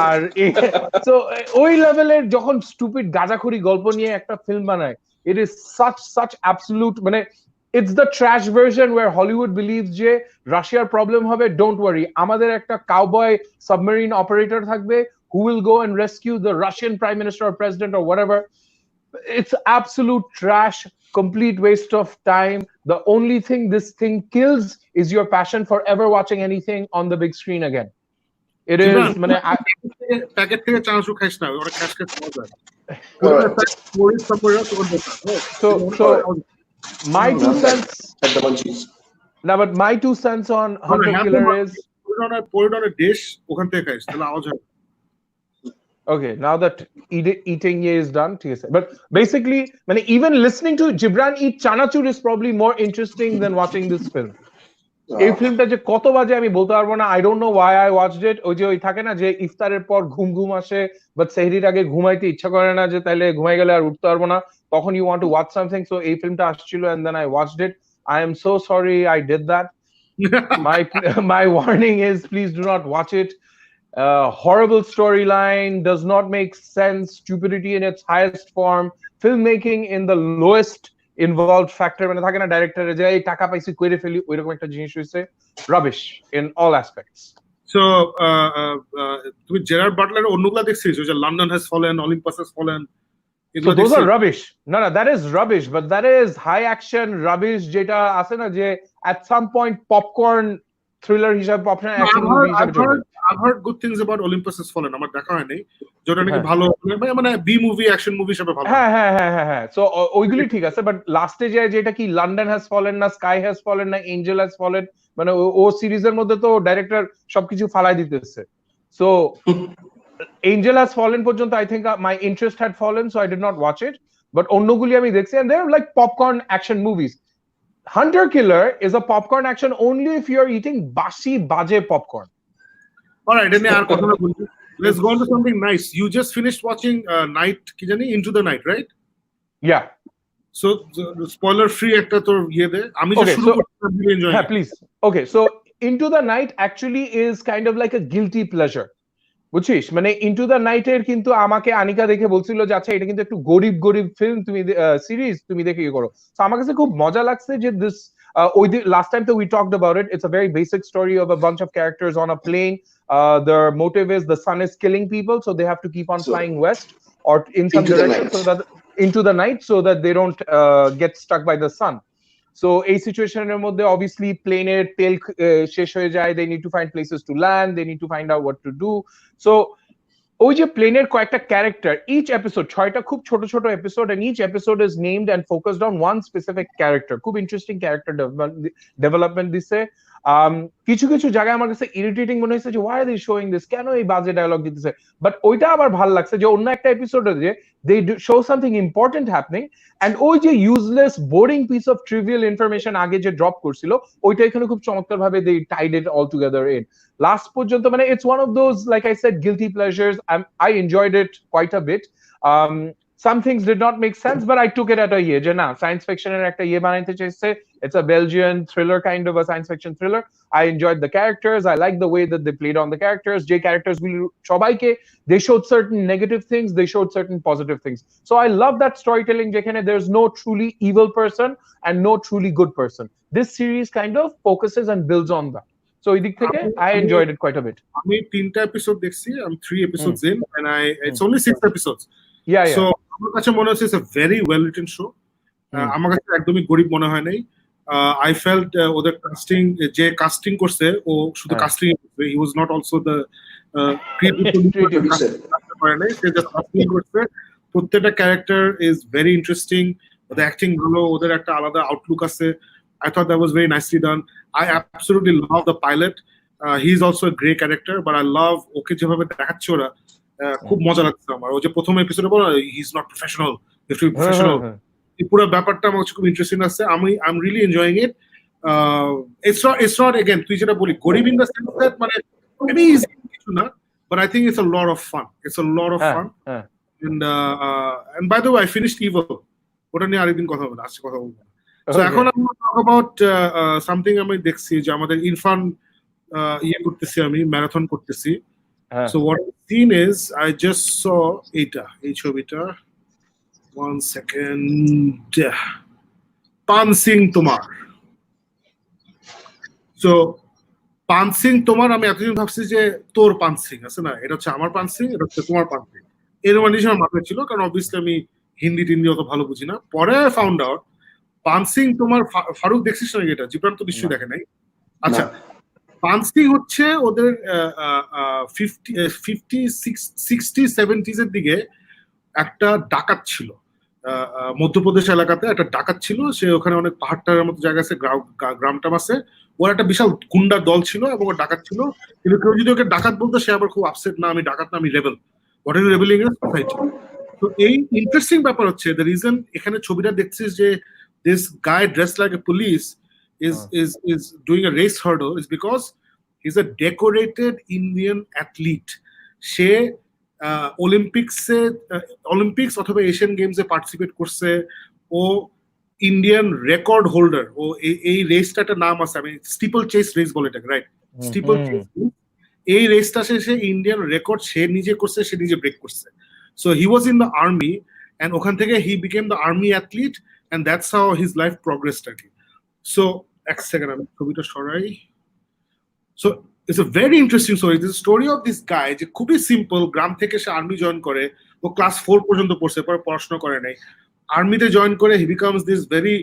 আর সো ওই লেভেলের যখন স্টুপিড গাঁজাখুরি গল্প নিয়ে একটা ফিল্ম বানায়, it is such absolute মানে it's the trash version where Hollywood believes যে রাশিয়ার প্রবলেম হবে, don't worry আমাদের একটা কাউবয় সাবমেরিন অপারেটর থাকবে who will go and rescue the Russian prime minister or president or whatever. It's absolute trash, complete waste of time. The only thing this thing kills is your passion for ever watching anything on the big screen again. It is মানে packet থেকে চানাচুর খাইস না, ওরা খাস খাস মজা। So my 2 cents at the munchies. Now, but my 2 cents on Hunter Killer is pour it on a dish, ওখান থেকে খাইস তাহলে আওয়াজ হয়। Okay, now that eating is done, but basically, মানে even listening to Gibran eat chanachur is probably more interesting than watching this film. এই ফিল্মটা যে কত বাজে আমি বলতে পারবো না, I don't know why I watched it. ওই যে ওই থাকে না যে ইফতারের পর ঘুম আসে বাট সেহরির আগে ঘুমাইতে ইচ্ছা করে না, যে তাইলে ঘুমাই গেলে আর উঠতে পারবো না, তখন you want to watch something, so এই ফিল্মটা আসছিল and then I watched it. I am so sorry I did that. My warning is please do not watch it. horrible storyline, does not make sense, stupidity in its highest form, filmmaking in the lowest involved factor, মানে থাকে না ডাইরেক্টরে যে এই টাকা পাইছি কইরে ফেলি ওইরকম একটা জিনিস হইছে, rubbish in all aspects. So তুমি জেরার্ড বাটলারের অন্যগুলা দেখছিস, ওই যে London has fallen, Olympus has fallen, So those are rubbish. No, that is rubbish, but that is high action rubbish যেটা আছে না যে at some point popcorn thriller হিসাবে popcorn action movie হিসাবে I've heard good things about Olympus Has Fallen. আমার দেখা হয় নাই, যেটা নাকি ভালো, মানে বি মুভি অ্যাকশন মুভি হিসেবে ভালো। হ্যাঁ সো ওইগুলি ঠিক আছে, বাট লাস্টে যেটা কি লন্ডন হ্যাজ ফলেন না স্কাই হ্যাজ ফলেন না এঞ্জেল হ্যাজ ফলেন, মানে ও সিরিজের মধ্যে তো ডাইরেক্টর সবকিছু ফালাই দিতেছে। সো এঞ্জেল হ্যাজ ফলেন পর্যন্ত I think my interest had fallen, so I did not watch it, but অন্যগুলি আমি দেখছি and they are like popcorn action movies. Hunter Killer is a popcorn action only if you're eating basi baje popcorn. All right, let's go on to something nice. You just finished watching Night, Into the Night, right? Yeah. So spoiler free একটা তোর ইয়ে দে, আমি যে শুরু করতে really enjoying. Yeah, please. Okay, so Into the Night actually is kind of like a guilty pleasure. বুঝছিস, মানে into the night এর কিন্তু আমাকে আনিকা দেখে বলছিল যে আচ্ছা এটা কিন্তু একটু গরিব ফিল্ম, তুমি সিরিজ তুমি দেখে ইয়ে করো। তো আমার কাছে খুব মজা লাগছে যে দিস ওই লাস্ট টাইম তো we talked about it, it's a very basic story of a bunch of characters on a plane, their motive is the sun is killing people, so they have to keep on flying west or in some direction so that into the night so that they don't get stuck by the sun. So এই সিচুয়েশনের মধ্যে obviously প্লেনের তেল শেষ হয়ে যায়, they need to find places to land, they need to find out what to do. So ওই যে প্লেনের কয়েকটা ক্যারেক্টার, each episode 6টা খুব ছোট episode, and each episode is named and focused on one specific character. খুব interesting character development দিছে। কিছু জায়গায় আমার কাছে ইরিটেটিং মনে হয়েছে যে why are they showing this, কেন এই বাজে ডায়লগ দিতেছে, বাট ওইটা আবার ভালো লাগছে যে অন্য একটা এপিসোডে যে they show something important happening and ওই যে useless boring piece of trivial information আগে যে ড্রপ করছিল ওইটা এখানে খুব চমৎকার ভাবে they tied it all together in last পর্যন্ত, মানে it's one of those, like I said, guilty pleasures. I enjoyed it quite a bit. Some things did not make sense, but I took it at a year. যে না, science ফিকশনের একটা ইয়ে বানাইতে চাইছে, it's a Belgian thriller, kind of a science fiction thriller. I enjoyed the characters, I liked the way that they played on the characters. যে characters গুলি সবাইকে, they showed certain negative things, they showed certain positive things. So I love that storytelling যেখানে there's no truly evil person and no truly good person. This series kind of focuses and builds on that. So এই দিক থেকে I enjoyed it quite a bit. আমি 3টা episode দেখছি, I'm 3 episodes in and it's only 6 episodes. Yeah. So আমার কাছে মনে হচ্ছে it's a very well written show. আমার কাছে একদমই গরিব মনে হয় নাই। I felt ওদের কাস্টিং, যে কাস্টিং করছে ও শুধু casting, he was not also the creative producer, say just casting করছে। প্রত্যেকটা ক্যারেক্টার is very interesting, ওদের অ্যাক্টিং ভালো, ওদের একটা আলাদা আউটলুক আছে। I thought that was very nicely done. I absolutely love the pilot. He's also a great character, but I love ওকে যেভাবে দেখাচ্ছে ওরা, খুব মজা লাগছে আমার। ও যে প্রথম এপিসোডে বলে he's not professional, you have to be professional, এই পুরো ব্যাপারটা আমার খুব ইন্টারেস্টিং আছে। I'm really enjoying it. It's not again তুই যেটা বলি গরিব in the sense that মানে maybe easy কিছু না, but I think it's a lot of fun. It's a lot of fun. And by the way, I finished Evil. ওটা নিয়ে আরেকদিন কথা বলবো, আজকে কথা বলবো। So এখন আমরা talk about something আমি দেখছি যে আমাদের ইরফান ইয়ে করতেছি, আমি ম্যারাথন করতেছি। So what I've seen is I just saw এই ছবিটা, 1 second, Paan Sing তোমার। So Paan Sing তোমার, আমি এতদিন ভাবছি যে তোর পান সিং আছে না, এটা হচ্ছে আমার পান সিং, এটা হচ্ছে তোমার পান সিং, এরকম জিনিস আমার মাথায় ছিল, কারণ অবভিয়াসলি আমি হিন্দি অত ভালো বুঝি না। পরে ফাউন্ড আউট পান সিং তোমার, ফারুক দেখছিস না এটা? জিবরান তো নিশ্চয়ই দেখে নাই। আচ্ছা, পান সিং হচ্ছে ওদের 50-60-70s এর দিকে একটা ডাকাত ছিল, মধ্যপ্রদেশ এলাকাতে একটা ডাকাত ছিল। সে ওখানে অনেক পাহাড়টার মতো জায়গা আছে, গ্রামটাম আছে, ওর একটা বিশাল গুন্ডা দল ছিল এবং ও ডাকাত ছিল। কিন্তু কেউ যদি ওকে ডাকাত বলতো সে আবার খুব আপসেট, না আমি ডাকাত না, আমি rebel, what are you rebelling in society. তো এই ইন্টারেস্টিং ব্যাপার হচ্ছে, দ্য রিজন এখানে ছবিটা দেখছিস যে this guy dressed like a police is doing a race hurdle is because he's a decorated Indian athlete. Say Olympics অথবা এশিয়ান গেমসে পার্টিসিপেট করছে, ও ইন্ডিয়ান রেকর্ড হোল্ডার। ও এই রেসটা একটা নাম আছে, আমি স্টিপল চেস রেস বলে এটাকে, রাইট? স্টিপল চেস, এই রেসটা শেষে ইন্ডিয়ান রেকর্ড সে নিজে করছে, সে নিজে ব্রেক করছে। So he was in the army and ওখান থেকে he became the army athlete and that's how his life progressed আর কি। সো এক সেকেন্ড আমি ছবিটা সরাই। So it's a very interesting story. This story of this guy, যে খুবই সিম্পল, গ্রাম থেকে সে আর্মি জয়েন করে, ও ক্লাস 4 পর্যন্ত পড়ছে, পরে পড়াশোনা করে নাই, আর্মিতে জয়েন করে হি বিকামস দিস ভেরি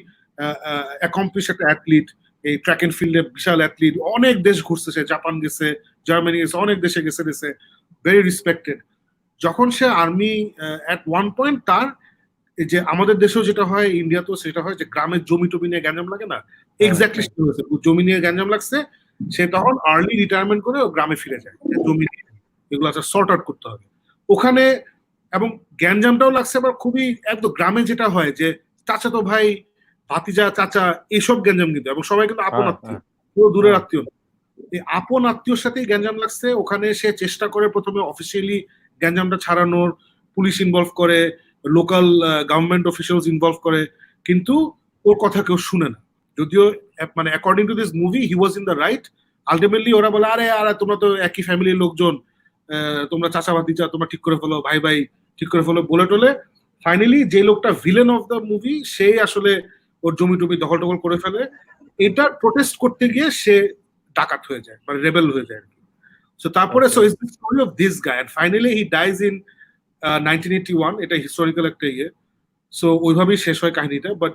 অ্যাকমপ্লিশ একটা অ্যাথলিট, এই ট্র্যাক এন্ড ফিল্ডে বিশাল অ্যাথলিট, অনেক দেশ ঘুরছে সে, জাপান গেছে, জার্মানি গেছে, অনেক দেশে গেছে, ভেরি রেসপেক্টেড। যখন সে আর্মি অ্যাট ওয়ান পয়েন্ট তার যে আমাদের দেশেও যেটা হয়, ইন্ডিয়াতেও সেটা হয়, যে গ্রামের জমি টমি নিয়ে গ্যাঞ্জাম লাগে না, এক্স্যাক্টলি জমি নিয়ে গ্যাঞ্জাম লাগছে, সে তখন আর্লি রিটায়ারমেন্ট করে গ্রামে ফিরে যায়, জমি এগুলো সর্ট আউট করতে হবে ওখানে। এবং গ্যাঞ্জামটাও লাগছে আবার খুবই একদম গ্রামে যেটা হয় যে চাচাতো ভাই, ভাতিজা, চাচা, এইসব গ্যাঞ্জাম কিন্তু, এবং সবাই কিন্তু আপন আত্মীয়, পুরো দূরের আত্মীয়। এই আপন আত্মীয়র সাথেই গ্যাঞ্জাম লাগছে ওখানে। সে চেষ্টা করে প্রথমে অফিসিয়ালি গ্যাঞ্জামটা ছাড়ানোর, পুলিশ ইনভলভ করে, লোকাল গভর্নমেন্ট অফিসিয়ালস ইনভলভ করে, কিন্তু ওর কথা কেউ শুনে না। যদিও মানে according to this movie he was in the right. Ultimately ওরা বলে, আরে আরে তোমরা তো একই ফ্যামিলির লোকজন, তোমরা চাচা ভাতিজা, তোমরা ঠিক করে ফেলো, ভাই ভাই ঠিক করে ফেলো, বলে টলে ফাইনালি যে লোকটা ভিলেন অফ দ্য মুভি, সেই আসলে ওর জমি টমি দখল টখল করে ফেলে। এটা প্রোটেস্ট করতে গিয়ে সে ডাকাত হয়ে যায়, মানে রেবেল হয়ে যায়। সো তারপরে so is the story of this guy and finally he dies in 1981। এটা হিস্টোরিক্যাল একটা ইয়ে। সো ওইভাবেই শেষ হয় কাহিনীটা। বাট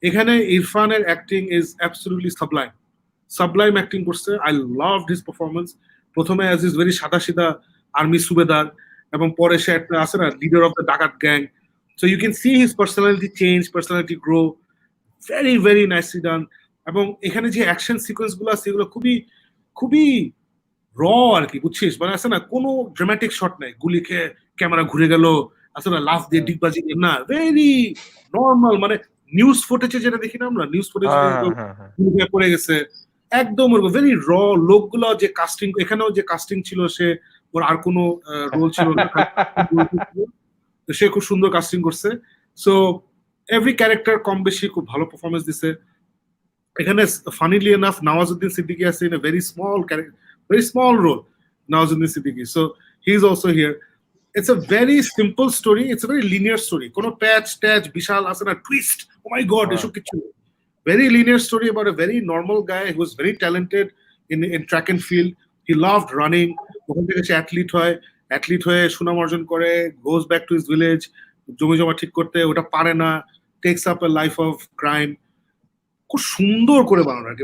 এখানে ইরফানের acting is absolutely sublime, sublime acting করছে। I loved his performance. প্রথমে অ্যাজ ইজ ভেরি সাদা সিধা আর্মি সুবেদার, এবং পরে সে একটা আছে না, লিডার অফ দ্য ডাকাত gang. So you can see his personality change, personality grow, very very nicely done. এবং এখানে যে অ্যাকশন সিকোয়েন্স গুলো আছে এগুলো খুবই খুবই র আর কি, বুঝছিস? মানে আছে না কোনো ড্রামাটিক শট নাই, গুলি খেয়ে ক্যামেরা ঘুরে গেল, আছে না লাফ দিয়ে ডিগবাজি দিয়ে, না, ভেরি নর্মাল। মানে নিউজ ফুটেজে যেটা দেখি না আমরা, নিউজ ফুটেজ পড়ে গেছে একদম ভেরি র। লোকগুলো যে কাস্টিং, এখানেও যে কাস্টিং ছিল, সে ওর আর কোনো রোল ছিল না, সে খুব সুন্দর কাস্টিং করছে। সো এভরি ক্যারেক্টার কম বেশি খুব ভালো পারফরমেন্স দিছে এখানে। ফানিলি এনাফ নওয়াজুদ্দিন সিদ্দিকী আছে in a very small character, very small role, Nawazuddin Siddiqui. So he's also here. It's a very simple story. It's a very linear story. Kono patch, bishal asana twist. Oh my God, esho kichu. Very linear story about a very normal guy who was very talented in track and field. He loved running. ওখান থেকে সে athlete হয়ে সুনাম অর্জন করে, goes back to his village, জমি জমা ঠিক করতে, ওটা পারে না, takes up a life of crime. খুব সুন্দর করে বানানো আর কি।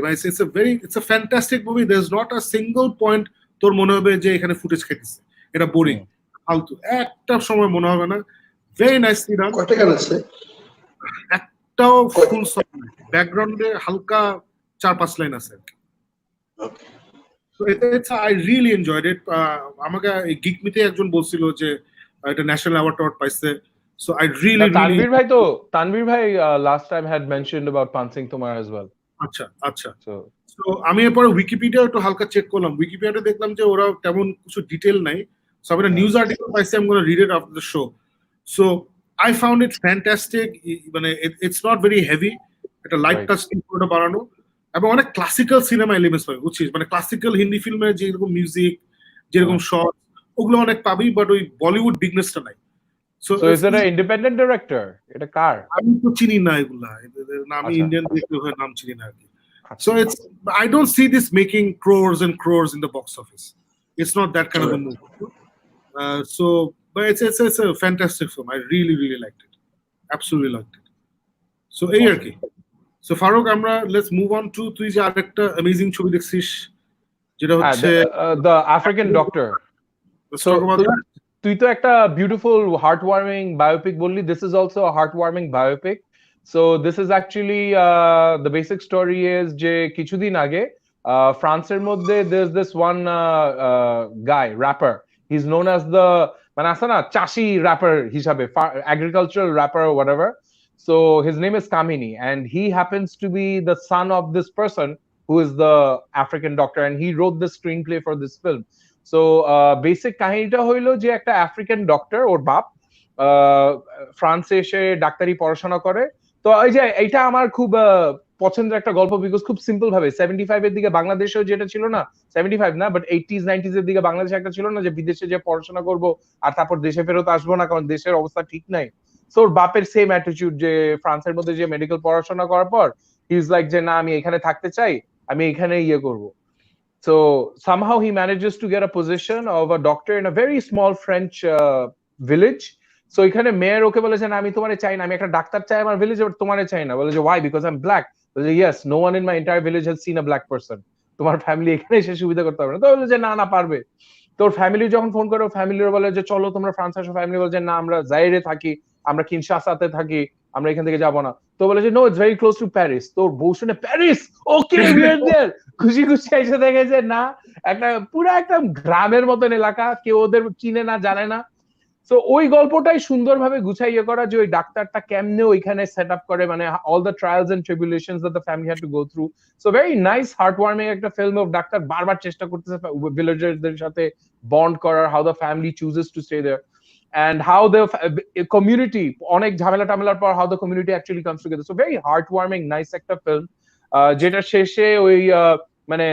It's a fantastic movie. There is not a single point তোর মনে হবে যে এখানে ফুটেজ খাইতেছে, এটা বোরিং, ফালতু, একটা সময় মনে হবে না। ভেরি নাইসলি ডান। কয়টা গান আছে? একটাও ফুল সং, ব্যাকগ্রাউন্ডে হালকা 4-5 লাইন আছে আর কি। So it's I really enjoyed ইট। আমাকে গিক মিতে একজন বলছিল যে এটা ন্যাশনাল অ্যাওয়ার্ড পাইছে। So I really Tanvir bhai last time had mentioned about Paan Sing Tomar as well. আচ্ছা। So আমি এরপরে উইকিপিডিয়া একটু হালকা চেক করলাম। উইকিপিডিয়াতে দেখলাম যে ওরা তেমন কিছু ডিটেল নাই। So আমি একটা নিউজ আর্টিকেল পাইছি, I'm going to read it after the show. So I found it fantastic. মানে it's not very heavy. এটা লাইট টাচ পুরোটা বাড়ানো, এবং অনেক ক্লাসিক্যাল সিনেমা এলিমেন্টস পাবি, বুঝছিস? মানে ক্লাসিক্যাল হিন্দি ফিল্মের যেরকম মিউজিক, যেরকম শট, ওগুলো অনেক পাবি, বাট ওই বলিউড বিগনেসটা নাই। So is it an independent director? এটা কার? আমি তো চিনি না এগুলা, আমি ইন্ডিয়ান ডিরেক্টর নাম চিনি না আর কি। So I don't see this making crores and crores in the box office. It's not that kind of a movie. But it's a fantastic film. I really liked it. Absolutely liked it. So এই আর কি। So Faruk, আমরা let's move on to তুই যে আরেকটা amazing ছবি দেখছিস, যেটা হচ্ছে The African Doctor. Let's talk about that. তুই তো একটা বিউটিফুল হার্টওয়ার্মিং বায়োপিক বললি। This is also a heartwarming biopic. So this is actually the basic story is যে কিছুদিন আগে ফ্রান্সের মধ্যে there's this one guy rapper. He's known as the মানে আছে না চাষি র্যাপার হিসাবে, agricultural rapper or whatever. So his name is Kamini, and he happens to be the son of this person who is the African doctor, and he wrote the screenplay for this film. So basic কাহিনীটা হইলো যে একটা African doctor, ওর বাপ ফ্রান্সে এসে ডাক্তারি পড়াশোনা করে। তো এই যে এইটা আমার খুব পছন্দের একটা গল্প, বিকজ খুব সিম্পল ভাবে 75 এর দিকে বাংলাদেশেও যেটা ছিল না, 75 না বাট 80s 90s এর দিকে বাংলাদেশে একটা ছিল না যে বিদেশে যে পড়াশোনা করব আর তারপর দেশে ফেরত আসবো না কারণ দেশের অবস্থা ঠিক নাই। সো ওর বাপের সেম অ্যাটিটিউড যে ফ্রান্সের মধ্যে যে মেডিকেল পড়াশোনা করার পর হি ইজ লাইক যে না আমি এখানে থাকতে চাই, আমি এখানে ইয়ে করব। So somehow he manages to get a position of a doctor in a very small French village. So এখানে মেয়র ওকে বলে যে না আমি তোমারে চাই না, আমি একটা ডাক্তার চাই আমার ভিলেজে, বাট তোমারে চাই না। বলে যে why? Because I'm black. বলে yes, no one in my entire village has seen a black person. তোমার ফ্যামিলি এখানে এসে সুবিধা করতে পারবে না। তো বলে যে না না পারবে। তোর ফ্যামিলি যখন ফোন করে ফ্যামিলির বলে যে চলো তোমরা ফ্রান্স আসো, ফ্যামিলি বলে যে না আমরা জাইরে থাকি, আমরা কিনশাসাতে থাকি, আমরা এখান থেকে যাবো না। তো বলে যে no it's very close to Paris. তোর বউ শুনে প্যারিস, ওকে উই আর দেয়ার, খুশি খুশি এসে দেখে যে না একটা পুরো একটা গ্রামের মতন এলাকা, কেউ ওদের চিনে না জানে না। সো ওই গল্পটাই সুন্দরভাবে গুছাইয়ে করা যে ওই ডাক্তারটা কেমনে ওইখানে সেট আপ করে, মানে all the trials and tribulations that the family had to go through. So very nice heartwarming একটা ফিল্ম অফ ডাক্তার বারবার চেষ্টা করতেছে ভিলেজারদের সাথে বন্ড করার, how the family chooses to stay there and how the community অনেক ঝামেলা টামেলার পর how the community actually comes together. So very heartwarming nice একটা film যেটা শেষে ওই মানে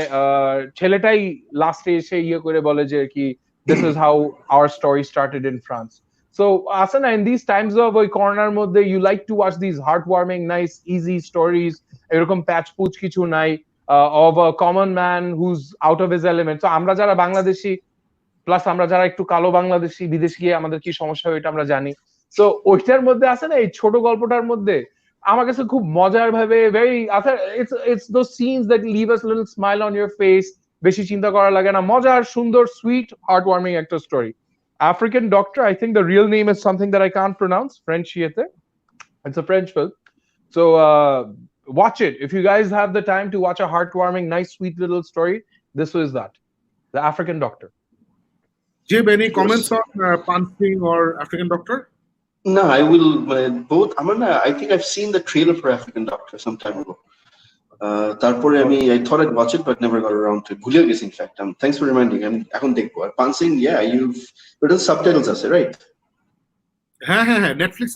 ছেলেটাই লাস্টে এসে ইয়ে করে বলে যে কি this is how our story started in France. So Asana, in these times of ওই করোনার মধ্যে you like to watch these heartwarming nice easy stories, এরকম প্যাচ পুচ কিছু নাই, of a common man who's out of his element. So আমরা যারা Bangladeshi plus আমরা যারা একটু কালো বাংলাদেশি বিদেশ গিয়ে আমাদের কি সমস্যা হয় এটা আমরা জানি। সো ওইটার মধ্যে আছে না এই ছোট গল্পটার মধ্যে আমার কাছে খুব মজার ভাবে very it's those scenes that leave us little smile on your face, বেশি চিন্তা করা লাগে না, মজার সুন্দর সুইট হার্ট ওয়ার্মিং একটা story. African doctor, I think the real name is something that I can't pronounce, French ইয়েতে, it's a French film. So watch it if you guys have the time to watch a heartwarming nice sweet little story. This was that, The African Doctor. Jib, any comments on Paan Sing or African Doctor? No, I will both. I think I've seen the trailer for African Doctor some time ago. Tarpore I thought I'd watch it but never got around to it. Bhule gesi in fact. Thanks for reminding. And ekhon dekhbo. Ar Paan Sing, yeah, you've written subtitles ase, right? Ha Netflix.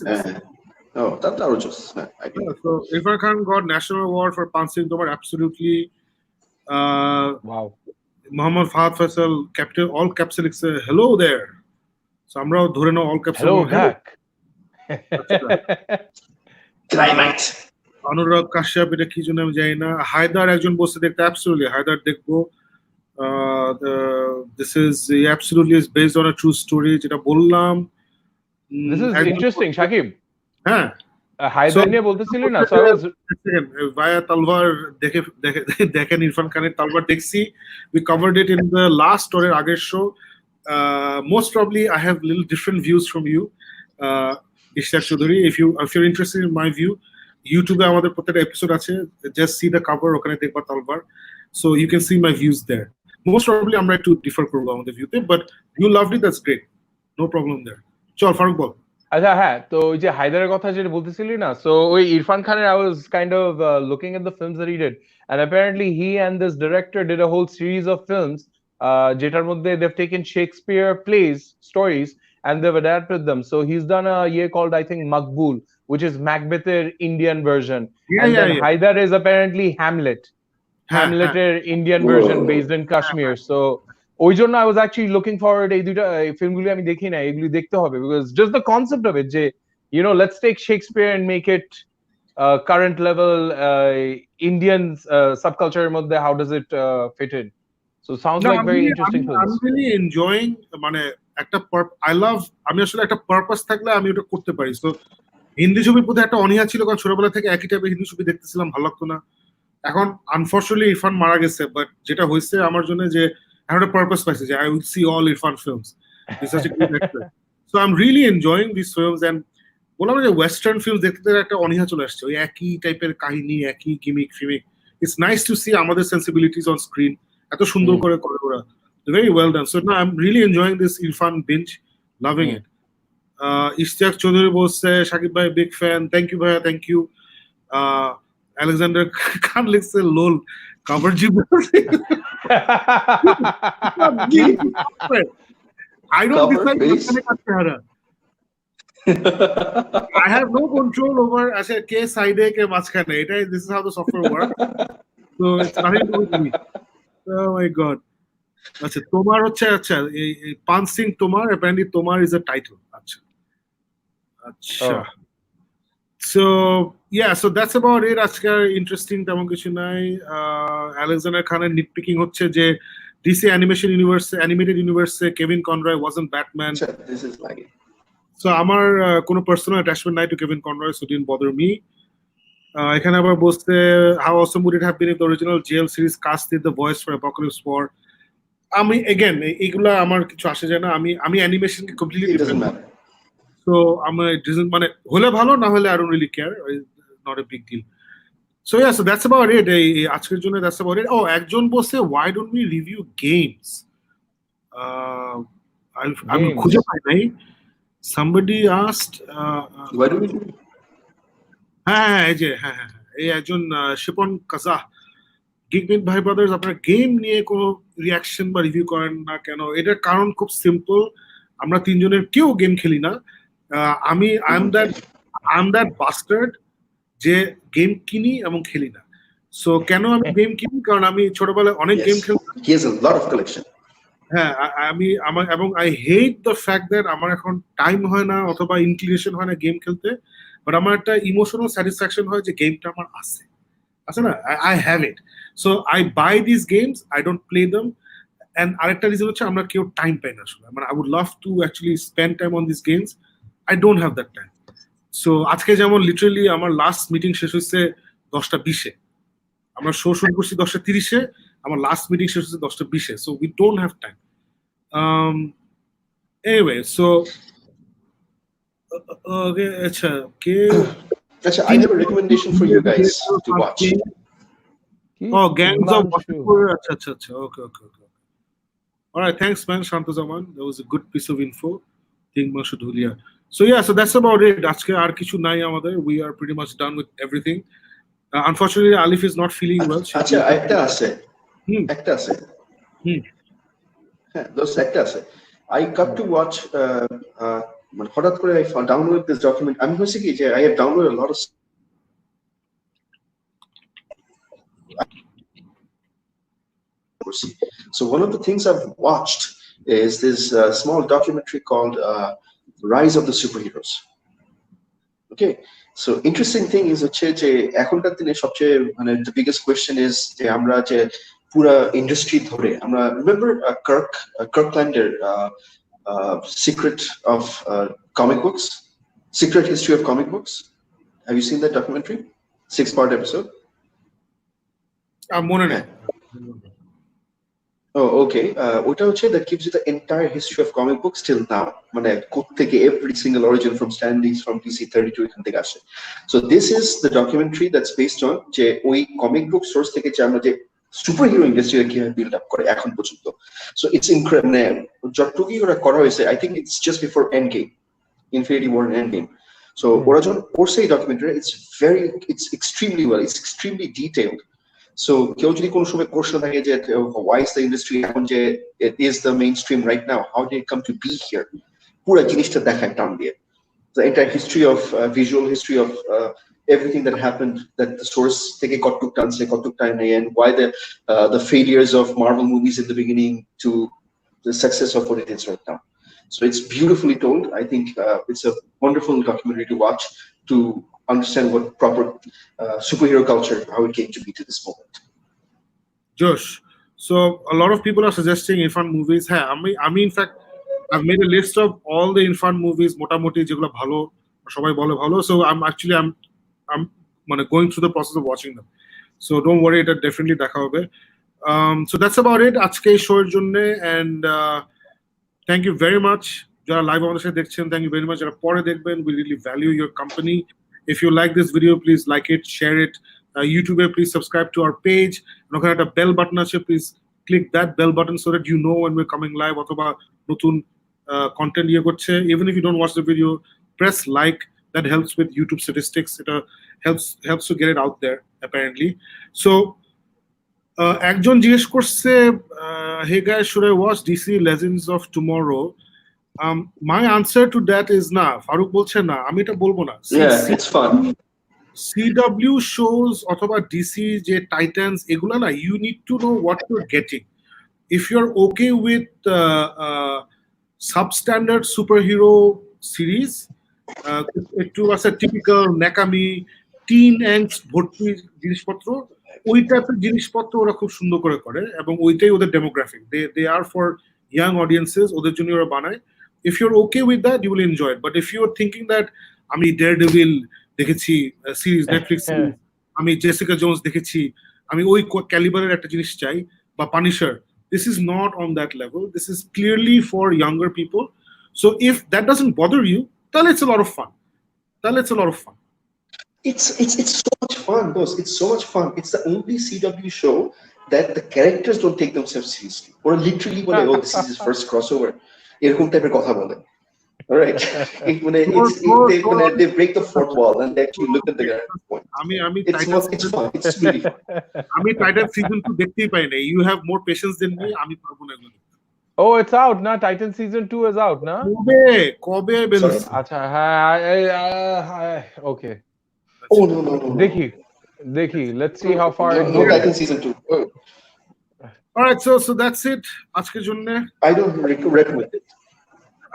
Oh, that was just. So Irfan Khan got national award for Paan Sing. Tomar absolutely. Wow. Muhammad Fahad Faisal, capital all caps লিখছে hello there. So আমরাও ধরে নাও all caps hello back. Climate. Anurag Kashyap এটা কি জন্য আমি জানি না। হায়দার একজন বসে দেখতে, absolutely হায়দার দেখবো। This is absolutely is based on a true story যেটা বললাম। This is interesting, Shakib. হ্যাঁ হায়দার নিয়ে বলতেছিলি না, so I was via তালবার দেখেন ইরফান খানের তালবার দেখছি। We covered it in the last or আগের show. Most probably I have little different views from you, Ishaq Chaudhary. If you're interested in my view, YouTube আমাদের প্রত্যেকটা episode আছে, just see the cover, ওখানে দেখবা তালবার, so you can see my views there. Most probably আমরা একটু differ করব আমাদের ভিউতে, but you loved it, that's great, no problem there. চল ফারুক বল। আচ্ছা হ্যাঁ, তো ওই যে হায়দারের কথা যেটা বলতেছিলি না, সো ওই ইরফান খানের I was kind of looking at the films that he did, and apparently he and this director did a whole series of films যেটার মধ্যে they've taken Shakespeare plays, stories, and they've adapted them. So he's done a year called I think Maqbool, which is Macbeth's Indian version, and then Haidar is apparently Hamleter Indian version based in Kashmir. So ওই জন্য I was actually looking forward এই দুইটা ফিল্মগুলি আমি দেখি না, এগুলি দেখতে হবে, because just the concept of it যে you know let's take Shakespeare and make it current level Indian subculture এর মধ্যে, how does it fit in? So sounds like very interesting films. I'm really enjoying, মানে একটা আমি আসলে একটা purpose থাকলে আমি ওটা করতে পারি। তো হিন্দি ছবির প্রতি একটা অনীহা ছিল, কারণ ছোটবেলা থেকে একই টাইপের হিন্দি ছবি দেখতেছিলাম, ভালো লাগতো না। এখন আনফরচুনেটলি ইরফান মারা গেছে, বাট যেটা হয়েছে আমার জন্য যে একটা পারপাস পাইছে যে I will see all Irfan films. He's such a good actor. So I'm really enjoying these films, and বললাম যে ওয়েস্টার্ন ফিল্ম দেখতে একটা অনীহা চলে আসছে, ওই একই টাইপের কাহিনী, একই gimmick ফিমিক। It's nice to see আমাদের sensibilities on screen এত সুন্দর করে ওরা, very well done. So now I'm really enjoying this Irfan binge, loving it. Ishaq Chaudhary বলছে শাকিব ভাই big fan, thank you ভাইয়া, thank you. Alexander Khan লিখছে lol cover G I don't decide I have no control over আচ্ছা কে সাইডে কে মাঝখানে এটাই this is how the software works so it's nothing to do with me oh my god আচ্ছা তোমার হচ্ছে আচ্ছা এই পান সিং তোমার apparently তোমার is a title আচ্ছা আচ্ছা so yeah so that's about it আজকে ইন্টারেস্টিং তেমন কিছু নাই আলেকজান্ডার খানের নিটপিকিং হচ্ছে যে DC animated universe Kevin Conroy wasn't Batman this is like so আমার কোনো পার্সোনাল অ্যাটাচমেন্ট নাই to Kevin Conroy so didn't bother me এখানে আবার বলতে how awesome would it have been if the original jail series cast did the voice for Apokolips war আমি again এগুলা আমার কিছু আসে যায় না আমি অ্যানিমেশন কে কমপ্লিটলি ডিফারেন্ট so আমার মানে হলে ভালো না হলে I don't really care not a big deal so yeah so that's about it আজকের জন্য that's about it একজন বলছে why don't we review games আমি খুঁজে পাই নাই somebody asked why do we do এই একজন শিপন কাজা গিক মিথ ভাই ব্রাদার্স আপনারা গেম নিয়ে কোনো রিঅ্যাকশন বা রিভিউ করেন না কেন এটার কারণ খুব সিম্পল আমরা তিনজনের কেউ গেম খেলি না আমি আই এম দ্যাট বাস্টার্ড যে গেম কিনি এবং খেলি না সো কেন আমি গেম কিনি কারণ আমি ছোটবেলায় অনেক গেম খেলতাম he has a lot of collection হ্যাঁ এবং I hate the fact that আমার এখন টাইম হয় না অথবা ইনক্লিনেশন হয় না গেম খেলতে বাট আমার একটা ইমোশনাল স্যাটিসফ্যাকশন হয় যে গেমটা আমার আছে না I have it so I buy this games I don't play them and আরেকটা রিজন হচ্ছে আমরা কেউ টাইম পাই না আসলে মানে I would love to actually spend time on this games I don't have that time so আজকে যেমন লিটারালি আমার লাস্ট মিটিং শেষ হচ্ছে 10:20 আমরা শো শুরু করছি 10:30 আমার লাস্ট মিটিং শেষ হচ্ছে 10:20 so we don't have time anyway so okay acha I have a recommendation for you guys to watch Gangs of Wasseypur acha okay all right thanks man Shantu Zaman that was a good piece of info think Masha Dhulia so yeah so that's about it ajke ar kichu nai amader we are pretty much done with everything unfortunately Alif is not feeling well acha ekta ase those একটা আছে I got to watch মানে হঠাৎ করে I download this document আমি হইছে কি যে I have downloaded a lot of so one of the things I've watched is this small documentary called Rise of the Superheroes okay so interesting thing is হচ্ছে যে এখনকার দিনে সবচেয়ে মানে the biggest question is যে আমরা যে পুরা ইন্ডাস্ট্রি ধরে আমরা রিমেম্বার কার্কল্যান্ডের secret of comic books secret history of comic books have you seen that documentary 6-part episode মনে নেই ওকে ওটা হচ্ছে that gives you the entire history of comic books till now মানে কোত্থেকে every single origin from standings from DC-32 এখান থেকে আসে so this is the documentary that's based on যে ওই কমিক বুক সোর্স থেকে যে আমরা যে সুপারহিরো ইন্ডাস্ট্রি কিভাবে বিল্ড আপ করে এখন পর্যন্ত সো ইটস ইনক্রেডিবল যতটুকুই ওরা করা হয়েছে I think it's just before Endgame Infinity War Endgame so ওরা যখন করছে এই documentary it's extremely well it's extremely detailed so কেউ যদি কোনো সময় প্রশ্ন থাকে যে ওয়াই ইজ দ্য ইন্ডাস্ট্রি এখন যে it is the mainstream right now how did it come to be here পুরো জিনিসটা দেখায় টান দিয়ে the entire history of visual history of everything that happened that the source take got took time and why the failures of Marvel movies in the beginning to the success of what it is right now so it's beautifully told I think it's a wonderful documentary to watch to understand what proper superhero culture how it came to be to this moment Josh so a lot of people are suggesting Irfan movies I mean in fact I've made a list of all the Irfan movies মোটামুটি যেগুলো ভালো সবাই বলে ভালো so I'm মানে going through the process of watching them so don't worry এটা definitely দেখা হবে so that's about it আজকে এই শো এর জন্য and thank you very much যারা লাইভ আমাদের সাথে দেখছেন thank you very much যারা পরে দেখবেন we really value your company if you like this video please like it share it YouTube please subscribe to our page and ওখানে একটা bell button আছে please click that bell button so that you know when we're coming live অথবা নতুন content ইয়ে করছে even if you don't watch the video press like that helps with YouTube statistics it helps to get it out there apparently so একজন জিজ্ঞেস করছে hey guys should I watch DC Legends of Tomorrow My answer to that is না ফারুক বলছে না আমি এটা বলবো না Yeah, it's fun. CW shows অথবা DC যে Titans এগুলা না you need to know what you're getting. If you're okay with substandard superhero series, একটু আছে typical Nakami teen angst ভর্তি জিনিসপত্র ওই টাইপের জিনিসপত্র ওরা খুব সুন্দর করে করে এবং ওইটাই ওদের demographic they are for young audiences ওদের জন্য ওরা বানায়. If you're okay with that you will enjoy it, but if you're thinking that আমি Daredevil দেখেছি সিরিজ নেটফ্লিক্স সিরিজ আমি জেসিকা জোনস দেখেছি আমি ওই ক্যালিবারের একটা জিনিস চাই বা পানিশার this is not on that level. This is clearly for younger people. So if that doesn't bother you, then it's a lot of fun. It's so much fun, those. It's so much fun. It's the only CW show that the characters don't take themselves seriously. Or literally when oh, this is his first crossover. এরকম টাইপের কথা বলে. All right. They break the fourth wall and they actually look at the point. It's fun. It's really fun. আমি Titan season 2 দেখতেই পাই নাই. You have more patience than me. আমি পারবো না এগুলো. Oh, it's out now. Titan season 2 is out, na? কবে বেরোছে? আচ্ছা okay. Oh no. দেখি. Let's see how far it No, goes. Titan season 2. Oh. All right, so that's it. আজকের জন্য I don't recommend it.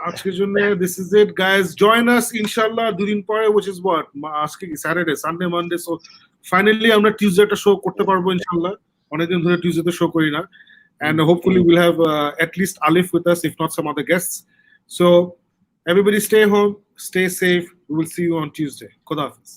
আজকের জন্য this is it, guys. Join us inshallah দুদিন পরে, which is what আজকে কি Saturday, Sunday, Monday. So finally আমরা টিউসডেটা show করতে পারবো ইনশাআল্লাহ. অনেকদিন ধরে টিউসডেতে শো করি না. And hopefully we'll have at least Alif with us, if not some other guests. So everybody stay home, stay safe. We will see you on Tuesday. Khuda Hafiz.